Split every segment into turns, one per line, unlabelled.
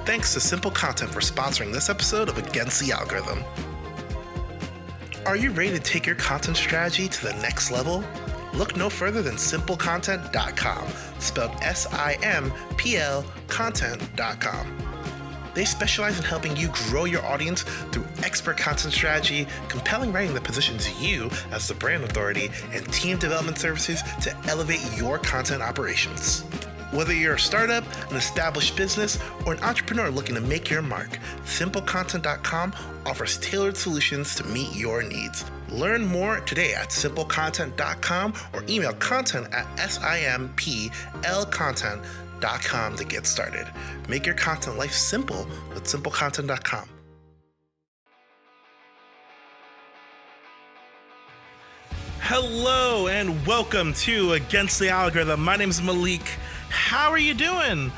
Thanks to Simple Content for sponsoring this episode of Against the Algorithm. Are you ready to take your content strategy to the next level? Look no further than simplecontent.com, spelled SIMPL content.com. They specialize in helping you grow your audience through expert content strategy, compelling writing that positions you as the brand authority, and team development services to elevate your content operations. Whether you're a startup, an established business, or an entrepreneur looking to make your mark, simplecontent.com offers tailored solutions to meet your needs. Learn more today at simplecontent.com or email content@simplcontent.com to get started. Make your content life simple with simplecontent.com. Hello and welcome to Against the Algorithm. My name is Malik. How are you doing?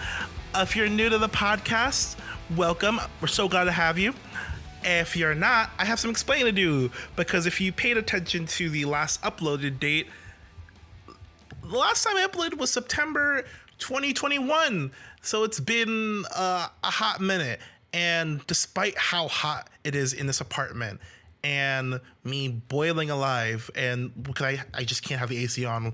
If you're new to the podcast, welcome. We're so glad to have you. If you're not, I have some explaining to do, because if you paid attention to the last uploaded date, the last time I uploaded was September 2021. So it's been a hot minute. And despite how hot it is in this apartment and me boiling alive, and because I just can't have the AC on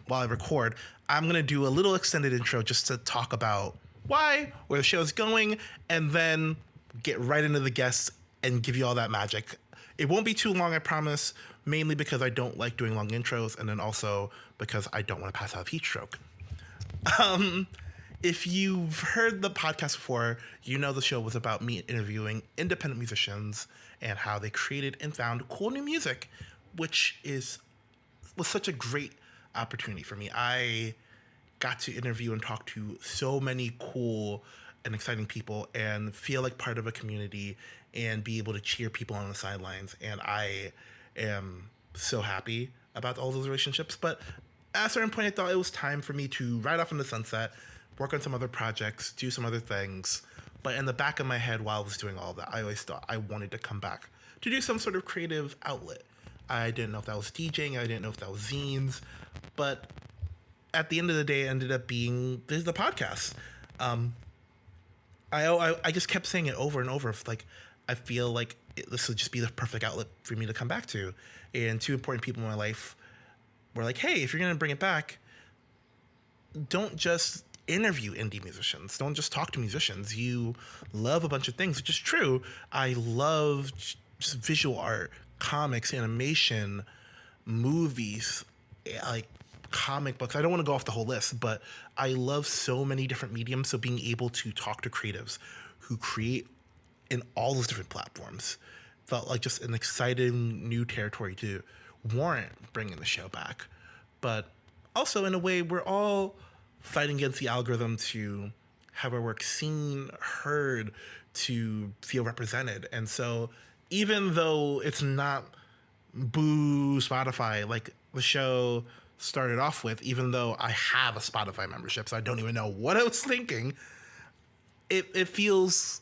while I record, I'm going to do a little extended intro just to talk about why, where the show is going, and then get right into the guests and give you all that magic. It won't be too long, I promise, mainly because I don't like doing long intros, and then also because I don't want to pass out of heat stroke. If you've heard the podcast before, you know the show was about me interviewing independent musicians and how they created and found cool new music, which was such a great opportunity for me. I got to interview and talk to so many cool and exciting people and feel like part of a community and be able to cheer people on the sidelines. And I am so happy about all those relationships. But at a certain point, I thought it was time for me to ride off in the sunset, work on some other projects, do some other things. But in the back of my head, while I was doing all that, I always thought I wanted to come back to do some sort of creative outlet. I didn't know if that was DJing. I didn't know if that was zines. But at the end of the day, it ended up being the podcast. I just kept saying it over and over. Like, I feel like this would just be the perfect outlet for me to come back to. And two important people in my life were like, hey, if you're going to bring it back, don't just interview indie musicians. Don't just talk to musicians. You love a bunch of things, which is true. I love just visual art, comics, animation, movies, like comic books. I don't want to go off the whole list, but I love so many different mediums. So being able to talk to creatives who create in all those different platforms felt like just an exciting new territory to warrant bringing the show back. But also, in a way, we're all fighting against the algorithm to have our work seen, heard, to feel represented. And so even though it's not boo Spotify like the show started off with, even though I have a Spotify membership, so I don't even know what I was thinking, it feels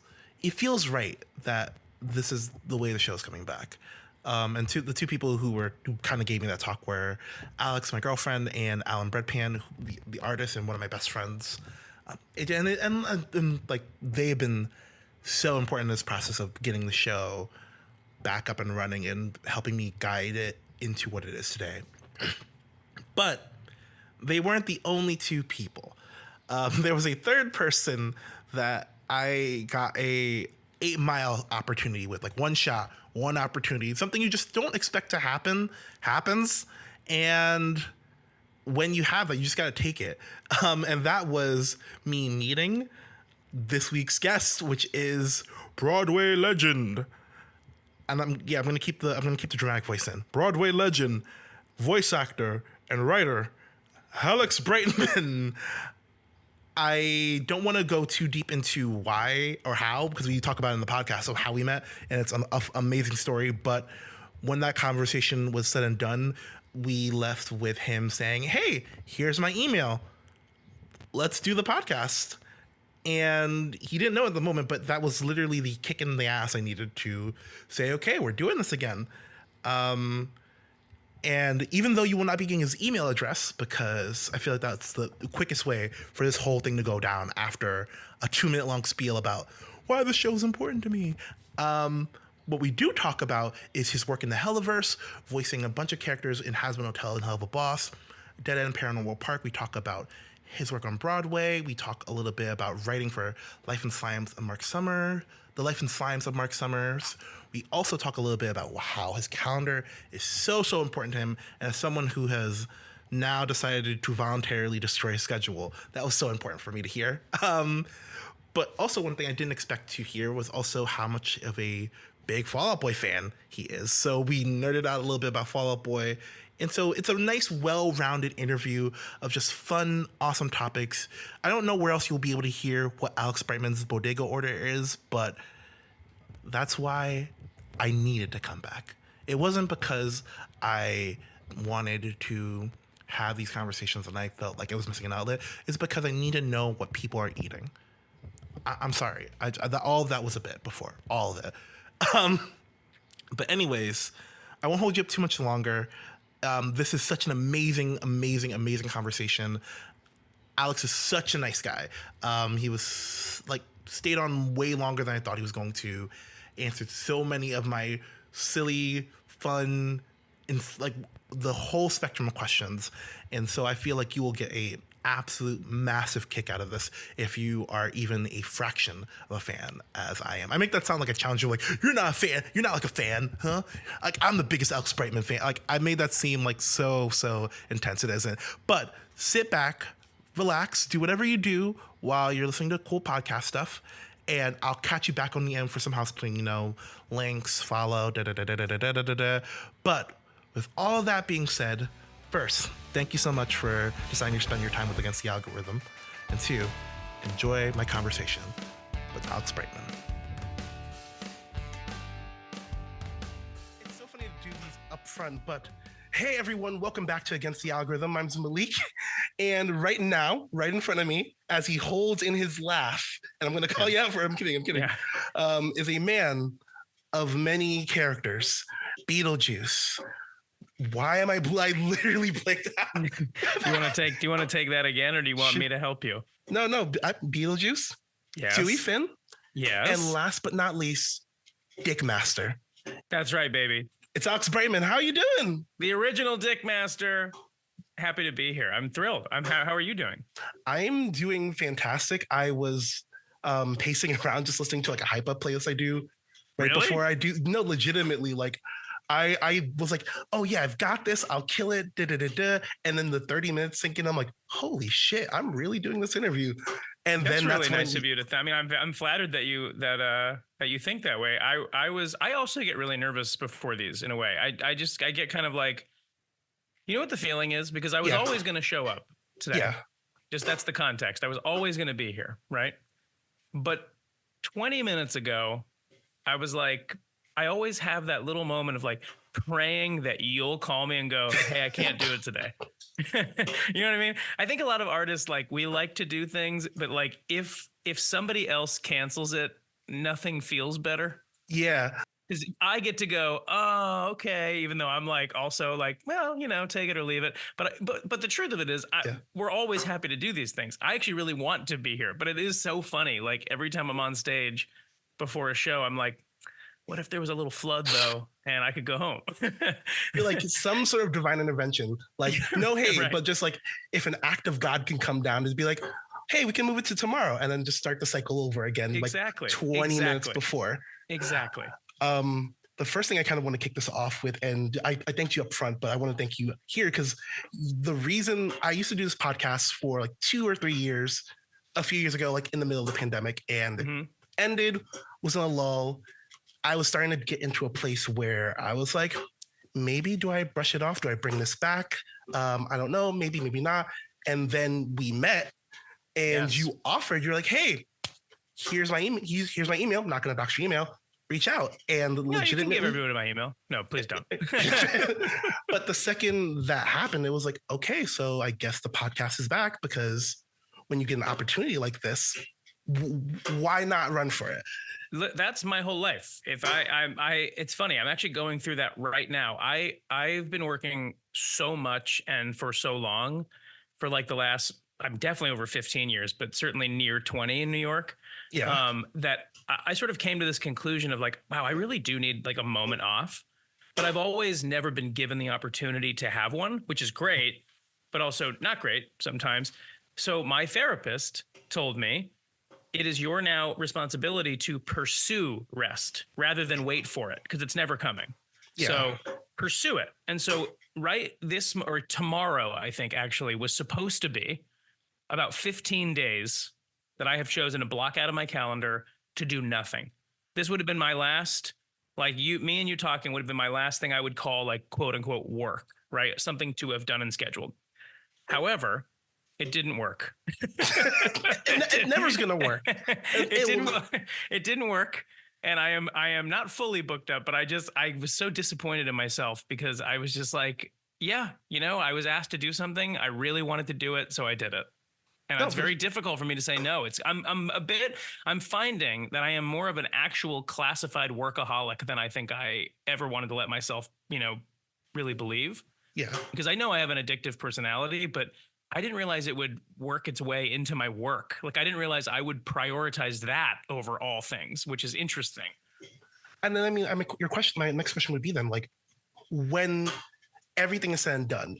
right that this is the way the show's coming back. And the two people who kind of gave me that talk were Alex, my girlfriend, and Alan Brightman, the artist and one of my best friends. And like, they've been so important in this process of getting the show back up and running and helping me guide it into what it is today. But they weren't the only two people. There was a third person that I got a 8-mile opportunity with, like one shot, one opportunity, something you just don't expect to happens. And when you have it, you just got to take it. And that was me meeting this week's guest, which is Broadway legend. And I'm going to keep the dramatic voice in. Broadway legend, voice actor, and writer, Alex Brightman. I don't want to go too deep into why or how, because we talk about it in the podcast of how we met, and it's an amazing story. But when that conversation was said and done, we left with him saying, hey, here's my email. Let's do the podcast. And he didn't know at the moment, but that was literally the kick in the ass I needed to say, okay, we're doing this again. And even though you will not be getting his email address, because I feel like that's the quickest way for this whole thing to go down after a 2-minute long spiel about why the show is important to me. What we do talk about is his work in the Hellaverse, voicing a bunch of characters in Hazbin Hotel and Hell of a Boss, Dead End Paranormal Park. We talk about his work on Broadway. We talk a little bit about writing for Life and Slimes of Marc Summer, The Life and Slimes of Marc Summers. We also talk a little bit about how his calendar is so important to him, and as someone who has now decided to voluntarily destroy his schedule, that was so important for me to hear. But also one thing I didn't expect to hear was also how much of a big Fall Out Boy fan he is. So we nerded out a little bit about Fall Out Boy. And so it's a nice, well-rounded interview of just fun, awesome topics. I don't know where else you'll be able to hear what Alex Brightman's bodega order is, but that's why I needed to come back. It wasn't because I wanted to have these conversations and I felt like I was missing an outlet. It's because I need to know what people are eating. I'm sorry. All of that was a bit before. All of it. But anyways, I won't hold you up too much longer. This is such an amazing conversation. Alex is such a nice guy. He was like stayed on way longer than I thought he was going to. Answered so many of my silly, fun, and like the whole spectrum of questions. And so I feel like you will get a absolute massive kick out of this if you are even a fraction of a fan as I am. I make that sound like a challenge. You're like, you're not a fan. You're not like a fan, huh? Like I'm the biggest Alex Brightman fan. Like I made that seem like so intense. It isn't. But sit back, relax, do whatever you do while you're listening to cool podcast stuff. And I'll catch you back on the end for some house cleaning, links, follow, But with all of that being said, first, thank you so much for deciding to spend your time with Against the Algorithm. And two, enjoy my conversation with Alex Brightman. It's so funny to do these up front, but hey everyone, welcome back to Against the Algorithm. I'm Malik, and right now, right in front of me, as he holds in his laugh, and I'm going to call you out for it, I'm kidding, is a man of many characters, Beetlejuice. Why am I literally blanked out?
Do you want to take that again, or do you want me to help you?
No, Beetlejuice.
Yes.
Huey Finn.
Yes.
And last but not least, Dick Master.
That's right, baby.
It's Alex Brightman. How are you doing?
The original Dick Master. Happy to be here. I'm thrilled. How are you doing?
I'm doing fantastic. I was pacing around just listening to like a hype up playlist I do right before I do. No, legitimately, like I was like, oh yeah, I've got this. I'll kill it. And then the 30 minutes thinking, I'm like, holy shit, I'm really doing this interview. And that's then
really nice of you to. I mean, I'm flattered that you think that way. I also get really nervous before these in a way. I get kind of like, you know what the feeling is, because I was always going to show up today. Yeah. Just that's the context. I was always going to be here, right? But 20 minutes ago, I was like, I always have that little moment of like praying that you'll call me and go, hey, I can't do it today. You know what I mean? I think a lot of artists, like, we like to do things, but like if somebody else cancels it, nothing feels better.
Yeah.
Because I get to go, oh, okay, even though I'm like also like, well, take it or leave it. But the truth of it is, we're always happy to do these things. I actually really want to be here, but it is so funny. Like every time I'm on stage before a show, I'm like, what if there was a little flood though, and I could go home?
You're like some sort of divine intervention, like no hate, right. But just like if an act of God can come down, to be like, hey, we can move it to tomorrow, and then just start the cycle over again.
Exactly.
Like 20 minutes before.
Exactly.
The first thing I kind of want to kick this off with, and I thanked you up front, but I want to thank you here because the reason I used to do this podcast for like 2 or 3 years, a few years ago, like in the middle of the pandemic, and ended, was in a lull. I was starting to get into a place where I was like, maybe do I brush it off? Do I bring this back? I don't know, maybe not. And then we met and you offered, you're like, hey, here's my email. Here's my email. I'm not going to dox your email. Reach out. And legitimately, you can
give everyone my email. No, please don't.
But the second that happened, it was like, okay, so I guess the podcast is back, because when you get an opportunity like this,
why not run for it?
That's my whole life. If it's funny. I'm actually going through that right now. I've been working so much and for so long, for like the last, I'm definitely over 15 years, but certainly near 20 in New York.
Yeah.
That I sort of came to this conclusion of like, wow, I really do need like a moment off. But I've always never been given the opportunity to have one, which is great, but also not great sometimes. So my therapist told me, it is your now responsibility to pursue rest rather than wait for it, because it's never coming.
Yeah.
So pursue it. And so this or tomorrow, I think actually was supposed to be about 15 days that I have chosen to block out of my calendar to do nothing. This would have been my last, like me and you talking would have been my last thing I would call like quote unquote work, right? Something to have done and scheduled. However, it didn't work.
It never's gonna work.
It didn't work. And I am not fully booked up, but I was so disappointed in myself because I was just like, yeah, I was asked to do something. I really wanted to do it, so I did it. And it's very difficult for me to say no. I'm finding that I am more of an actual classified workaholic than I think I ever wanted to let myself, really believe.
Yeah.
Because I know I have an addictive personality, but I didn't realize it would work its way into my work. Like I didn't realize I would prioritize that over all things, which is interesting.
And then, my next question would be then, like, when everything is said and done,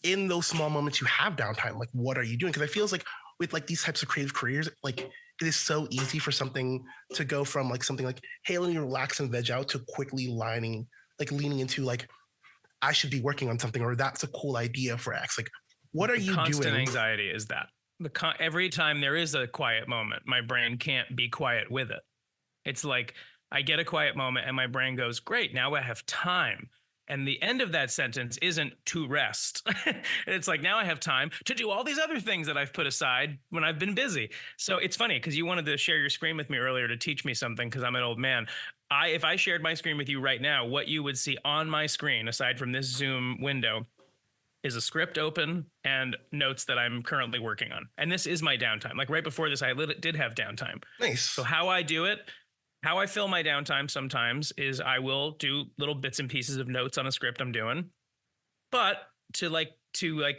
in those small moments you have downtime, like, what are you doing? Because I feel like with like these types of creative careers, like it is so easy for something to go from like something like, hey, let me relax and veg out, to quickly leaning into like, I should be working on something, or that's a cool idea for X. Like, what are you doing?
Constant anxiety is that every time there is a quiet moment, my brain can't be quiet with it. It's like I get a quiet moment and my brain goes, great, now I have time. And the end of that sentence isn't to rest. It's like, now I have time to do all these other things that I've put aside when I've been busy. So it's funny because you wanted to share your screen with me earlier to teach me something because I'm an old man. If I shared my screen with you right now, what you would see on my screen, aside from this Zoom window, is a script open and notes that I'm currently working on. And this is my downtime. Like right before this, I did have downtime.
Nice.
So how I do it, how I fill my downtime sometimes is I will do little bits and pieces of notes on a script I'm doing. But to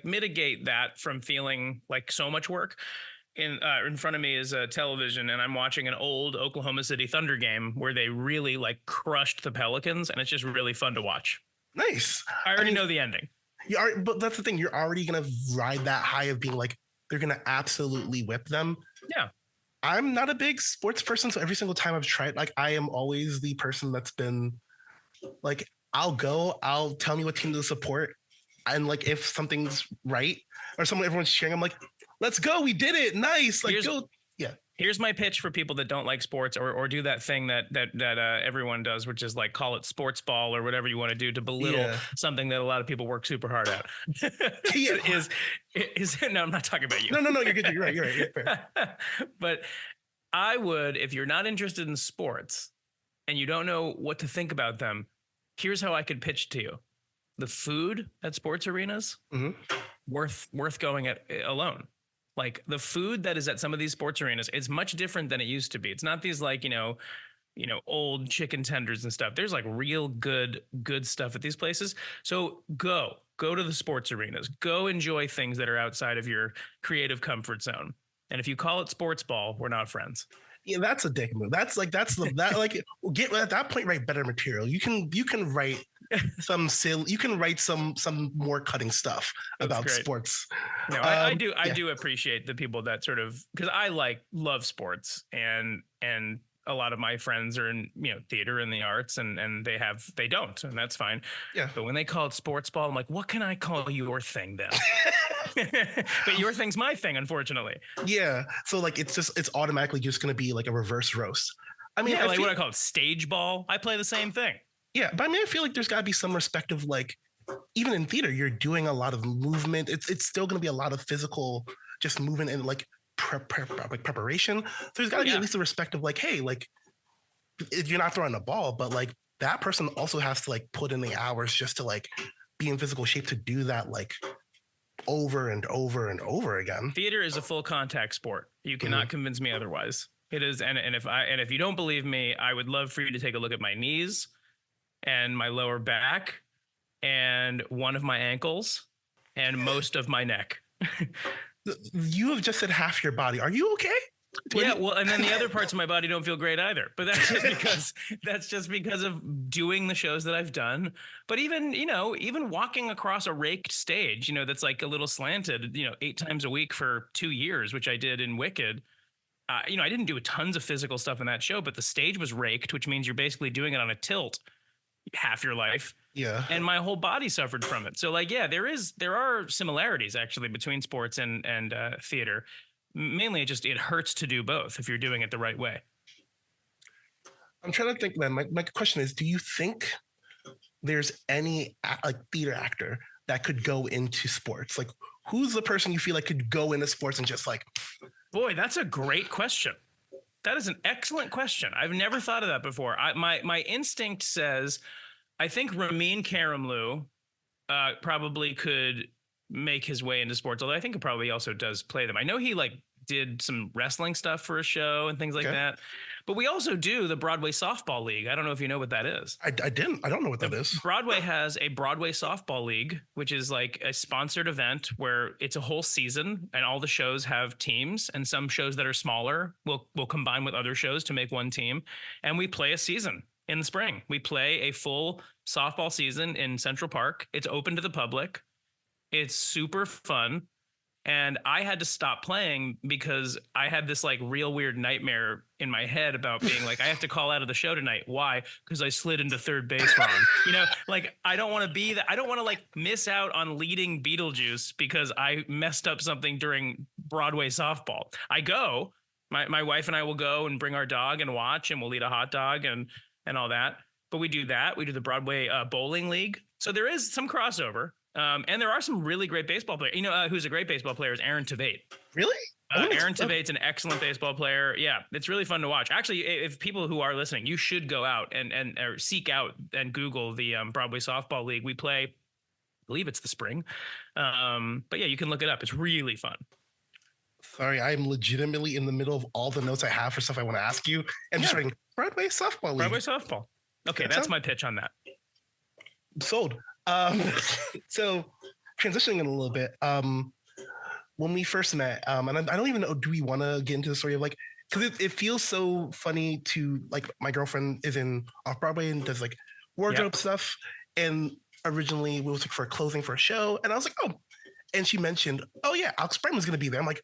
mitigate that from feeling like so much work, in front of me is a television and I'm watching an old Oklahoma City Thunder game where they really like crushed the Pelicans, and it's just really fun to watch.
Nice.
I already know the ending.
But that's the thing. You're already going to ride that high of being like, they're going to absolutely whip them.
Yeah.
I'm not a big sports person. So every single time I've tried, like, I am always the person that's been like, I'll tell me what team to support. And like, if something's right or everyone's cheering, I'm like, let's go. We did it. Nice. Like, go. Yeah.
Here's my pitch for people that don't like sports or do that thing that everyone does, which is like call it sports ball or whatever you want to do to belittle something that a lot of people work super hard at. No, I'm not talking about you.
No, you're good. You're right. You're fair.
But I would, if you're not interested in sports and you don't know what to think about them, here's how I could pitch to you. The food at sports arenas, worth going at alone. Like the food that is at some of these sports arenas, it's much different than it used to be. It's not these like, old chicken tenders and stuff. There's like real good stuff at these places. So go to the sports arenas, go enjoy things that are outside of your creative comfort zone. And if you call it sports ball, we're not friends.
Yeah, that's a dick move. Get at that point, write better material. You can write some more cutting stuff about sports.
No, I do appreciate the people that sort of, because I love sports and a lot of my friends are in theater and the arts and they don't, and that's fine.
Yeah.
But when they call it sports ball, I'm like, what can I call your thing then? But your thing's my thing, unfortunately.
Yeah. So like it's automatically just going to be like a reverse roast. I mean,
what I call it, stage ball. I play the same thing.
Yeah, but I mean, I feel like there's got to be some respect of like, even in theater, you're doing a lot of movement. It's still going to be a lot of physical, just movement and like preparation. So there's got to be at least a respect of like, hey, like you're not throwing a ball, but like that person also has to like put in the hours just to like be in physical shape to do that like over and over and over again.
Theater is a full contact sport. You cannot convince me otherwise. It is, and if you don't believe me, I would love for you to take a look at my knees and my lower back and one of my ankles and most of my neck.
You have just said half your body. Are you okay?
Yeah, well, and then the other parts of my body don't feel great either. But that's just because of doing the shows that I've done. But even walking across a raked stage, that's like a little slanted, 8 times a week for 2 years, which I did in Wicked. I didn't do tons of physical stuff in that show, but the stage was raked, which means you're basically doing it on a tilt half your life.
Yeah.
And my whole body suffered from it. So there are similarities actually between sports and theater. Mainly it hurts to do both if you're doing it the right way.
I'm trying to think, man. My question is, do you think there's any theater actor that could go into sports? Like, who's the person you feel like could go into sports and just like...
Boy, that's a great question. That is an excellent question. I've never thought of that before. My instinct says, I think Ramin Karimloo probably could make his way into sports, although I think he probably also does play them. I know he did some wrestling stuff for a show and things like that. But we also do the Broadway Softball League. I don't know if you know what that is.
I don't know what that is.
Broadway has a Broadway Softball League, which is like a sponsored event where it's a whole season and all the shows have teams, and some shows that are smaller will combine with other shows to make one team. And we play a season in the spring. We play a full softball season in Central Park. It's open to the public. It's super fun. And I had to stop playing because I had this real weird nightmare in my head about being I have to call out of the show tonight. Why? Because I slid into third base wrong. I don't want to be that. I don't want to miss out on leading Beetlejuice because I messed up something during Broadway softball. My wife and I will go and bring our dog and watch, and we'll eat a hot dog and all that. But we do that. We do the Broadway Bowling League. So there is some crossover. And there are some really great baseball players. Who's a great baseball player is Aaron Tveit.
Really?
Aaron Tveit's an excellent baseball player. Yeah, it's really fun to watch. Actually, if people who are listening, you should go out and or seek out and Google the Broadway Softball League. We play, I believe it's the spring. But yeah, you can look it up. It's really fun.
Sorry, I'm legitimately in the middle of all the notes I have for stuff I want to ask you. And just writing Broadway Softball League.
Broadway Softball. Okay, that's my pitch on that.
Sold. So transitioning in a little bit, when we first met, and I don't even know, do we want to get into the story of because it feels so funny to my girlfriend is in off-Broadway and does wardrobe stuff. And originally we was for clothing for a show. And I was like, oh, and she mentioned, oh yeah, Alex Brightman's going to be there. I'm like,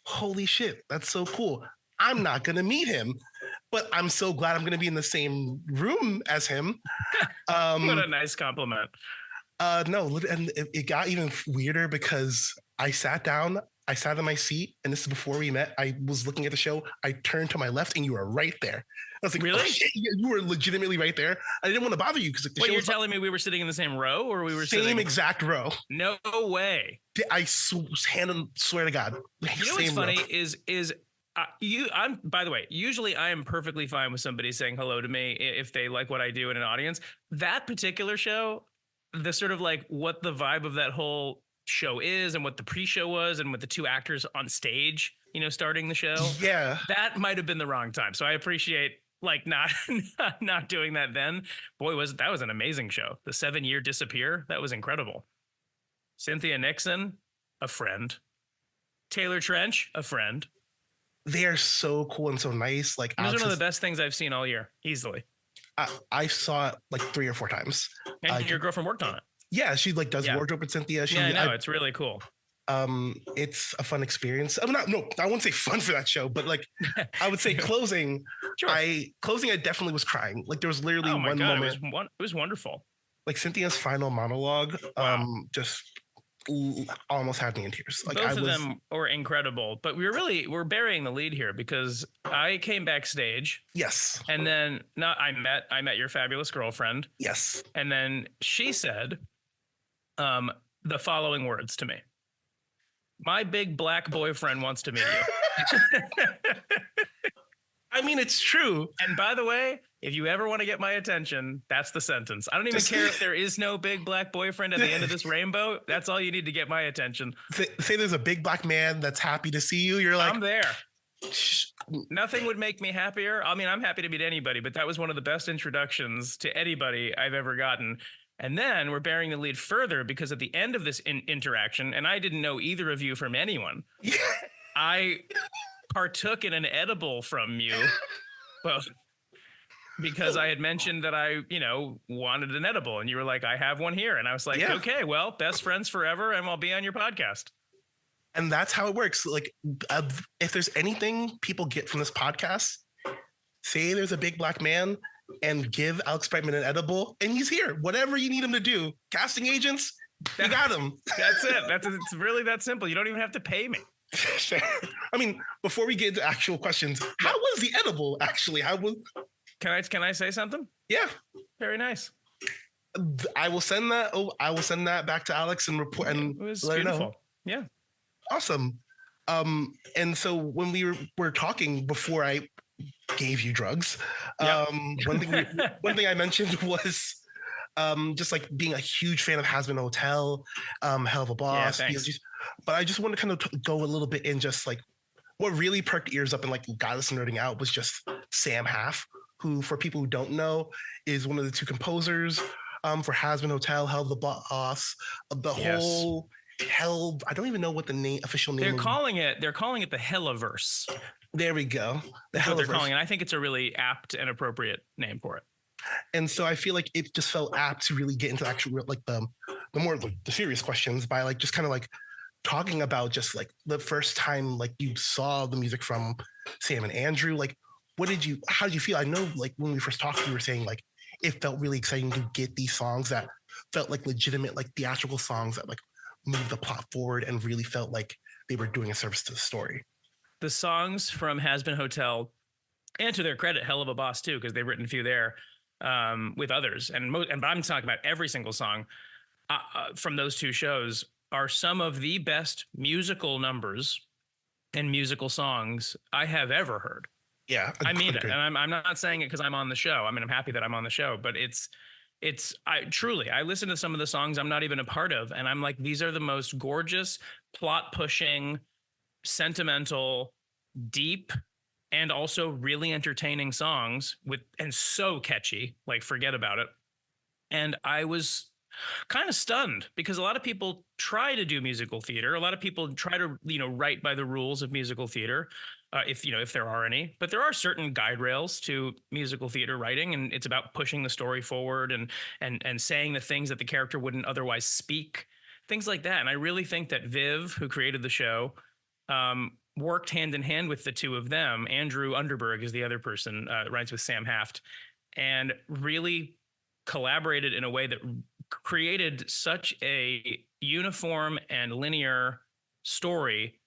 holy shit, that's so cool. I'm not going to meet him, but I'm so glad I'm going to be in the same room as him.
What a nice compliment.
No, and it got even weirder because I sat down, I sat in my seat, and this is before we met. I was looking at the show. I turned to my left, and you were right there. I was like,
really?
Oh, shit, you were legitimately right there. I didn't want to bother you because the show
you're telling me we were sitting in the same row, or we were
same exact row?
No way.
I swear to God.
You know what's funny is I'm, by the way, usually I am perfectly fine with somebody saying hello to me if they like what I do in an audience. That particular show, the sort of what the vibe of that whole show is and what the pre-show was and with the two actors on stage, starting the show.
Yeah.
That might have been the wrong time. So I appreciate not doing that then. Boy, that was an amazing show. The 7-year disappear. That was incredible. Cynthia Nixon, a friend. Taylor Trench, a friend.
They are so cool and so nice.
It was one of the best things I've seen all year, easily.
I saw it 3 or 4 times.
And your girlfriend worked on it.
Yeah, she does wardrobe with Cynthia.
I know, it's really cool.
It's a fun experience. I wouldn't say fun for that show, but I would say closing.
Sure.
I definitely was crying. There was literally one moment.
It was wonderful.
Cynthia's final monologue, just almost had me in tears.
Both of them were incredible, but we're burying the lead here because I came backstage.
Yes.
And then I met your fabulous girlfriend.
Yes.
And then she said the following words to me. My big black boyfriend wants to meet you.
I mean, it's true.
And by the way, If you ever want to get my attention, that's the sentence. I don't even care if there is no big black boyfriend at the end of this rainbow. That's all you need to get my attention.
Say there's a big black man that's happy to see you. You're like,
I'm there. Nothing would make me happier. I mean, I'm happy to meet anybody, but that was one of the best introductions to anybody I've ever gotten. And then we're bearing the lead further because at the end of this interaction, and I didn't know either of you from anyone, I partook in an edible from you. Well, because I had mentioned that I, wanted an edible, and you were like, I have one here. And I was like, okay, well, best friends forever, and I'll be on your podcast.
And that's how it works. Like, if there's anything people get from this podcast, say there's a big black man and give Alex Brightman an edible, and he's here. Whatever you need him to do. Casting agents, you got him.
That's it. It's really that simple. You don't even have to pay me.
I mean, before we get into actual questions, how was the edible actually? How was...
Can I say something?
Yeah.
Very nice.
I will send that. Oh, I will send that back to Alex and report and
it was
let her
beautiful.
know.
Yeah.
Awesome. And so when we were talking before I gave you drugs, one thing I mentioned was just like being a huge fan of Has Been Hotel, Hell of a Boss.
Yeah,
but I just want to kind of go a little bit in just like what really perked ears up and like got us nerding out was just Sam Half, who, for people who don't know, is one of the two composers for Has Been Hotel, Hell of the Boss, whole Hell. I don't even know what the official name.
They're calling it the Hellaverse.
There we go.
That's what they're calling it. I think it's a really apt and appropriate name for it.
And so I feel like it just felt apt to really get into actual like the more like the serious questions by like just kind of like talking about just like the first time like you saw the music from Sam and Andrew. Like, how did you feel? I know like when we first talked, you were saying like it felt really exciting to get these songs that felt like legitimate, like theatrical songs that like moved the plot forward and really felt like they were doing a service to the story.
The songs from Has Been Hotel, and to their credit, Hell of a Boss too, because they've written a few there with others. But I'm talking about every single song from those two shows are some of the best musical numbers and musical songs I have ever heard.
Yeah,
I mean it, and I'm not saying it because I'm on the show. I mean, I'm happy that I'm on the show, but I listen to some of the songs I'm not even a part of, and I'm like, these are the most gorgeous, plot pushing, sentimental, deep, and also really entertaining songs and so catchy, like forget about it. And I was kind of stunned because a lot of people try to do musical theater. A lot of people try to, write by the rules of musical theater. If there are any, but there are certain guide rails to musical theater writing, and it's about pushing the story forward and saying the things that the character wouldn't otherwise speak, things like that. And I really think that Viv, who created the show, worked hand in hand with the two of them. Andrew Underberg is the other person, writes with Sam Haft, and really collaborated in a way that created such a uniform and linear story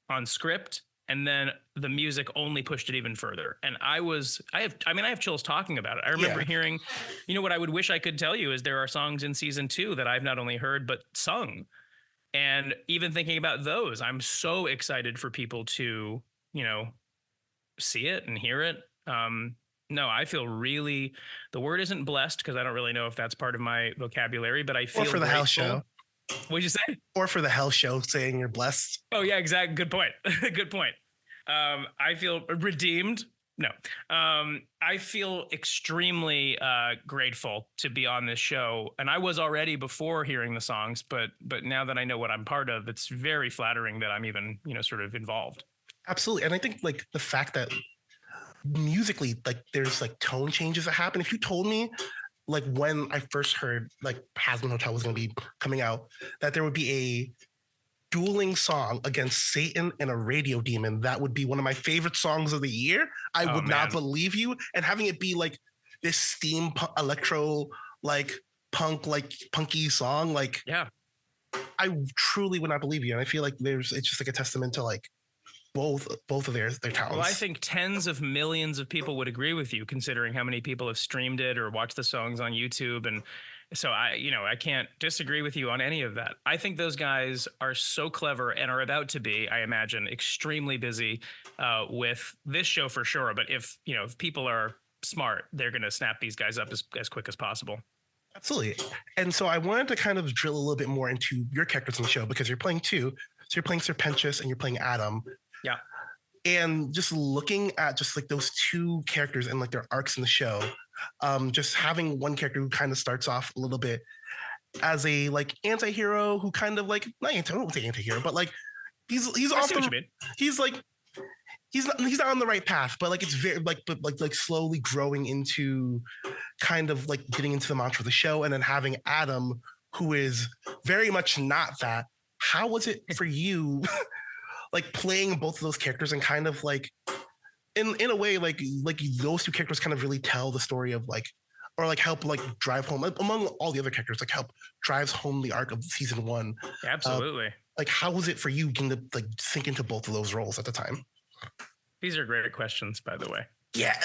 on script. And then the music only pushed it even further. And I have chills talking about it. I remember hearing, what I would wish I could tell you is there are songs in season 2 that I've not only heard, but sung. And even thinking about those, I'm so excited for people to, see it and hear it. No, I feel really, the word isn't blessed because I don't really know if that's part of my vocabulary, but I feel
or for the
grateful.
Hell Show.
What'd you say?
Or for the Hell Show saying you're blessed.
Oh yeah, exactly. Good point. Good point. I feel redeemed. No, I feel extremely grateful to be on this show, and I was already before hearing the songs, but now that I know what I'm part of, it's very flattering that I'm even sort of involved.
Absolutely, and I think like the fact that musically, like there's like tone changes that happen. If you told me, like when I first heard like Has Been Hotel was going to be coming out, that there would be a dueling song against Satan and a radio demon, that would be one of my favorite songs of the year, I would not believe you. And having it be like this steam electro, like punk, like punky song, like I truly would not believe you. And I feel like it's just like a testament to like both of their talents.
Well, I think tens of millions of people would agree with you, considering how many people have streamed it or watched the songs on YouTube. And so I can't disagree with you on any of that. I think those guys are so clever and are about to be, I imagine, extremely busy with this show for sure. But if people are smart, they're going to snap these guys up as quick as possible.
Absolutely. And so I wanted to kind of drill a little bit more into your characters in the show, because you're playing two. So you're playing Serpentius and you're playing Adam.
Yeah.
And just looking at just like those two characters and like their arcs in the show, just having one character who kind of starts off a little bit as a like anti-hero who kind of like, I don't say anti-hero, but like he's often, he's like, he's not on the right path, but like it's very like slowly growing into kind of like getting into the mantra of the show, and then having Adam, who is very much not that. How was it for you like playing both of those characters and kind of like in a way like those two characters kind of really tell the story of like, or like help like drive home, like, among all the other characters, like help drives home the arc of season one.
Absolutely.
Like how was it for you getting to like sink into both of those roles at the time?
These are great questions, by the way.
Yeah,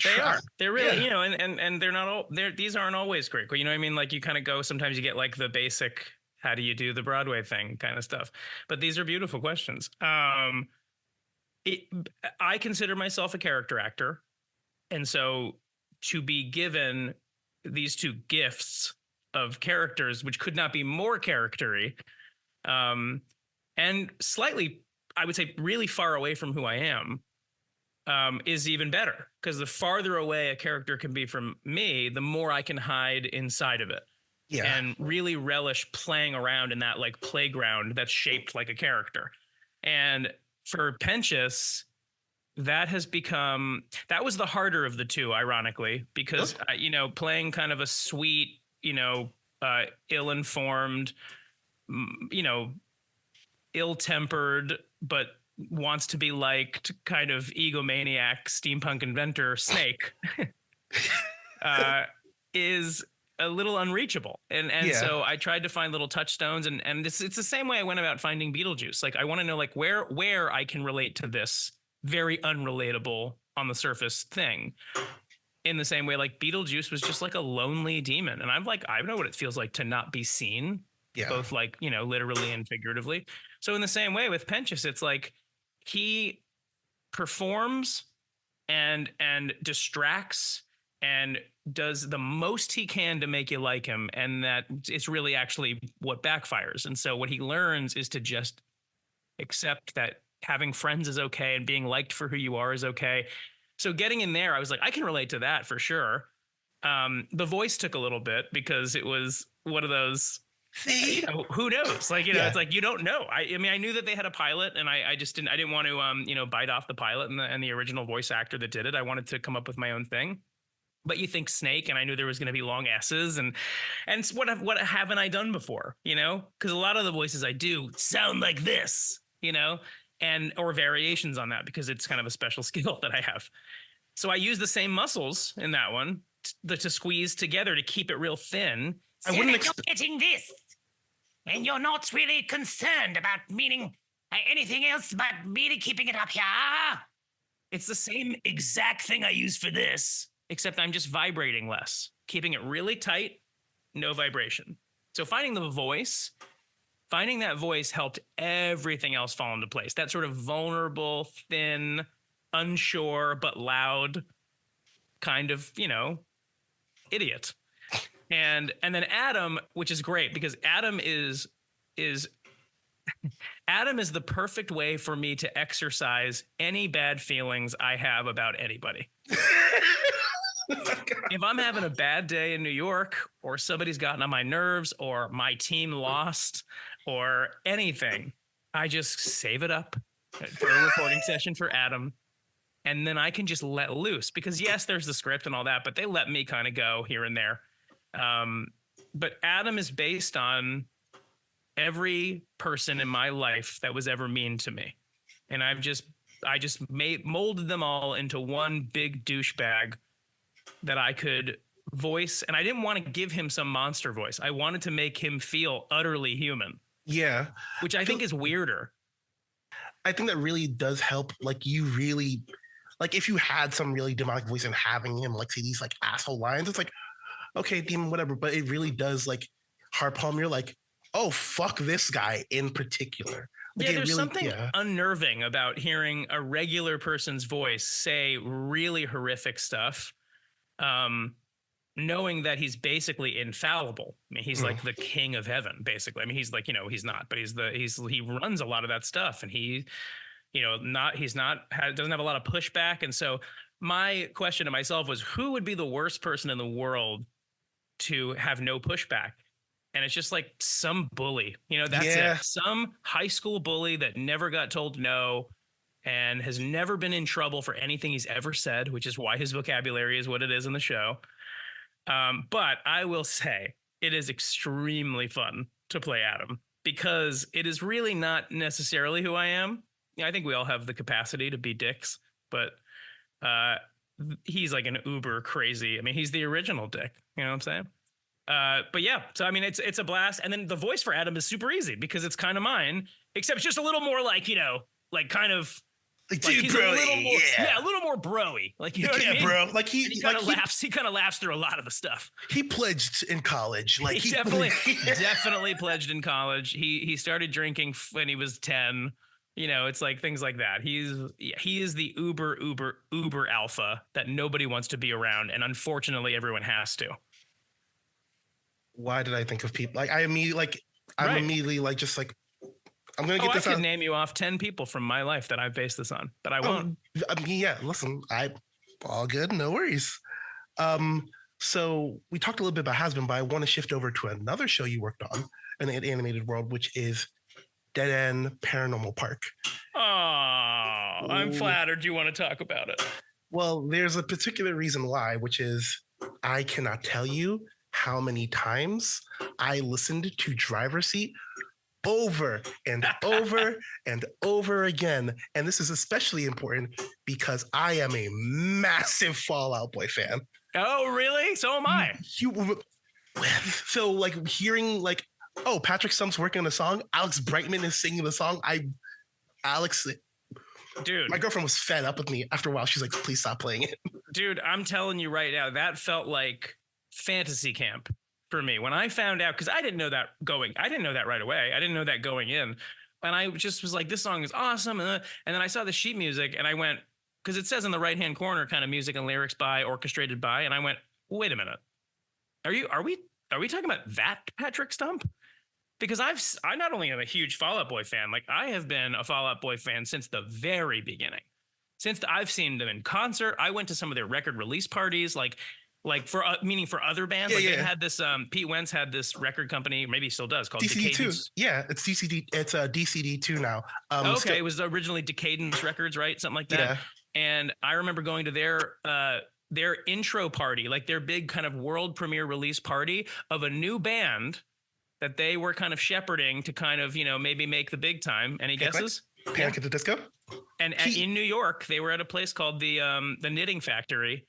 they are. They're really, you know, and they're not all. These aren't always great. You know what I mean? Like you kind of go. Sometimes you get like the basic, how do you do the Broadway thing kind of stuff. But these are beautiful questions. I consider myself a character actor, and so to be given these two gifts of characters, which could not be more charactery, and slightly, I would say, really far away from who I am, is even better, because the farther away a character can be from me, the more I can hide inside of it. Yeah. And really relish playing around in that like playground that's shaped like a character. And for Pentious, that was the harder of the two, ironically, because, you know, playing kind of a sweet, you know, ill-informed, you know, ill-tempered, but wants to be liked kind of egomaniac steampunk inventor Snake is a little unreachable. And so I tried to find little touchstones, and it's the same way I went about finding Beetlejuice. Like I want to know like where I can relate to this very unrelatable on the surface thing, in the same way like Beetlejuice was just like a lonely demon. And I'm like, I know what it feels like to not be seen, both like, you know, literally and figuratively. So in the same way with Pentious, it's like he performs and distracts and does the most he can to make you like him, and that it's really actually what backfires. And so what he learns is to just accept that having friends is okay and being liked for who you are is okay. So getting in there, I was like, I can relate to that for sure. The voice took a little bit because it was one of those, you know, who knows? Like, you know, it's like, you don't know. I mean, I knew that they had a pilot, and I didn't want to, you know, bite off the pilot and the original voice actor that did it. I wanted to come up with my own thing. But you think Snake, and I knew there was going to be long S's, and what haven't I done before? You know, because a lot of the voices I do sound like this, you know, or variations on that, because it's kind of a special skill that I have. So I use the same muscles in that one to squeeze together to keep it real thin.
So you're getting this, and you're not really concerned about meaning anything else but merely keeping it up here.
It's the same exact thing I use for this, except I'm just vibrating less, keeping it really tight, no vibration. So finding that voice helped everything else fall into place. That sort of vulnerable, thin, unsure, but loud kind of, you know, idiot. And then Adam, which is great, because Adam is Adam is the perfect way for me to exercise any bad feelings I have about anybody. If I'm having a bad day in New York, or somebody's gotten on my nerves, or my team lost, or anything, I just save it up for a recording session for Adam. And then I can just let loose, because yes, there's the script and all that, but they let me kind of go here and there. But Adam is based on every person in my life that was ever mean to me. And I just molded them all into one big douchebag that I could voice. And I didn't want to give him some monster voice. I wanted to make him feel utterly human. Yeah. Which I think is weirder.
I think that really does help. Like, you really, like, if you had some really demonic voice and having him like say these like asshole lines, it's like, okay, demon, whatever. But it really does like heart palm. You're like, oh, fuck this guy in particular. Like,
Yeah, there's
really,
something unnerving about hearing a regular person's voice say really horrific stuff, knowing that he's basically infallible. I mean, he's like the king of heaven, basically. I mean, he's like, he's not, but he runs a lot of that stuff, and he, doesn't have a lot of pushback. And so my question to myself was, who would be the worst person in the world to have no pushback? And it's just like some bully, that's it. Some high school bully that never got told no and has never been in trouble for anything he's ever said, which is why his vocabulary is what it is in the show. But I will say it is extremely fun to play Adam, because it is really not necessarily who I am. I think we all have the capacity to be dicks, but he's like an uber crazy. I mean, he's the original dick. You know what I'm saying? But yeah, so I mean, it's a blast. And then the voice for Adam is super easy because it's kind of mine, except it's just a little more like, like kind of
like he's bro,
a little more, a little more bro-y. Like, you know what I mean? Bro.
Like
he kind of laughs. He kind of laughs through a lot of the stuff.
He pledged in college. Like
he definitely pledged in college. He started drinking when he was 10. It's like things like that. He is the uber alpha that nobody wants to be around, and unfortunately, everyone has to.
Why did I think of people like I'm immediately like just like I'm gonna get this.
I could name you off 10 people from my life that I based this on, but I won't.
I mean, yeah. Listen, all good, no worries. So we talked a little bit about Has-Been, but I want to shift over to another show you worked on in the animated world, which is Dead End Paranormal Park.
Oh, I'm flattered you want to talk about it.
Well, there's a particular reason why, which is I cannot tell you how many times I listened to Driver's Seat over and over and over again. And this is especially important because I am a massive Fall Out Boy fan.
Oh, really? So am I.
So like hearing like, oh, Patrick Stump's working on a song. Alex Brightman is singing the song. Dude, my girlfriend was fed up with me after a while. She's like, please stop playing it.
Dude, I'm telling you right now, that felt like fantasy camp for me when I found out, because I didn't know that right away. I didn't know that going in. And I just was like, this song is awesome. And then I saw the sheet music and I went, because it says in the right-hand corner, kind of music and lyrics by, orchestrated by. And I went, wait a minute. Are we talking about that Patrick Stump? Because I not only am a huge Fall Out Boy fan, like I have been a Fall Out Boy fan since the very beginning. I've seen them in concert. I went to some of their record release parties, like for other bands. They had this, Pete Wentz had this record company, maybe he still does, called
DCD2. Yeah, it's DCD. It's DCD2 now.
It was originally Decadence Records, right? Something like that. Yeah. And I remember going to their intro party, like their big kind of world premiere release party of a new band that they were kind of shepherding to kind of, maybe make the big time. Any guesses?
Panic at the Disco.
And in New York, they were at a place called the Knitting Factory,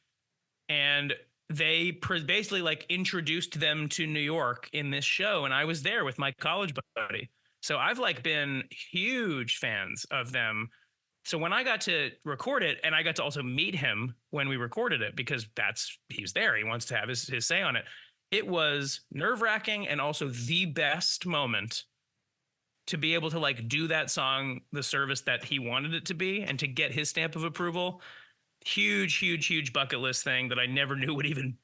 and they basically like introduced them to New York in this show. And I was there with my college buddy. So I've like been huge fans of them. So when I got to record it, and I got to also meet him when we recorded it, because he was there. He wants to have his say on it. It was nerve-wracking and also the best moment to be able to like do that song the service that he wanted it to be and to get his stamp of approval. Huge bucket list thing that I never knew would even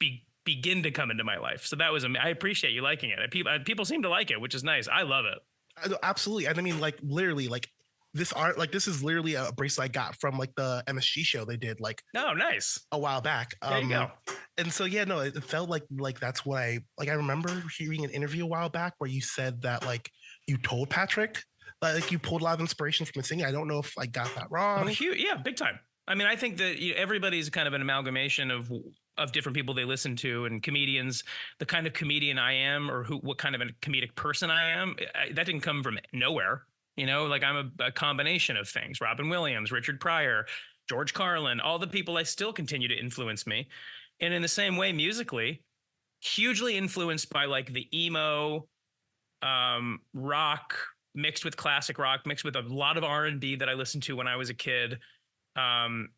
begin to come into my life. So that was, I appreciate you liking it. People seem to like it, which is nice. I love it.
Absolutely. And I mean, like literally like this art, like this is literally a bracelet I got from like the MSG show they did like,
oh, nice,
a while back.
There you go.
And so, yeah, no, it felt like that's what I remember hearing an interview a while back where you said that like you told Patrick, like you pulled a lot of inspiration from his singing. I don't know if I got that wrong.
Yeah, big time. I mean, I think that everybody's kind of an amalgamation of different people they listen to, and comedians, the kind of comedian I am, or what kind of a comedic person I am, that didn't come from nowhere. Like I'm a combination of things. Robin Williams, Richard Pryor, George Carlin, all the people I still continue to influence me. And in the same way, musically, hugely influenced by like the emo rock mixed with classic rock, mixed with a lot of R&B that I listened to when I was a kid. And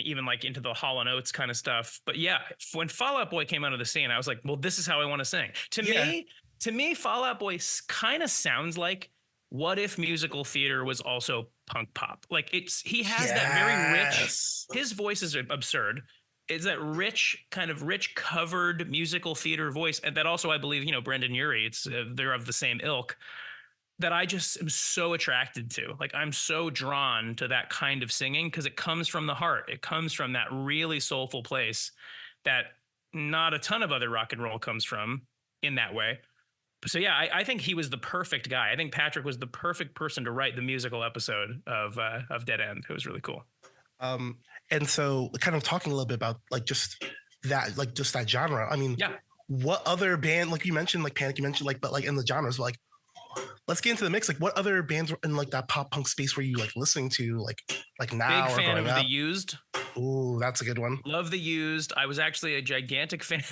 even like into the Hall & Oates kind of stuff. But yeah, when Fall Out Boy came out of the scene, I was like, well, this is how I want to sing. To me, To me, Fall Out Boy kind of sounds like what if musical theater was also punk pop? Like he has that very rich, his voice is absurd. It's that rich covered musical theater voice. And that also, I believe, Brendan Urie, they're of the same ilk, that I just am so attracted to. Like I'm so drawn to that kind of singing because it comes from the heart. It comes from that really soulful place that not a ton of other rock and roll comes from in that way. So yeah, I think he was the perfect guy. I think Patrick was the perfect person to write the musical episode of Dead End. It was really cool.
And so kind of talking a little bit about just that genre. I mean,
yeah.
What other band, like you mentioned, like Panic, you mentioned but in the genres, let's get into the mix. Like what other bands in that pop punk space were you listening to like now?
Big
or
fan of
up?
The Used.
Ooh, that's a good one.
Love The Used. I was actually a gigantic fan.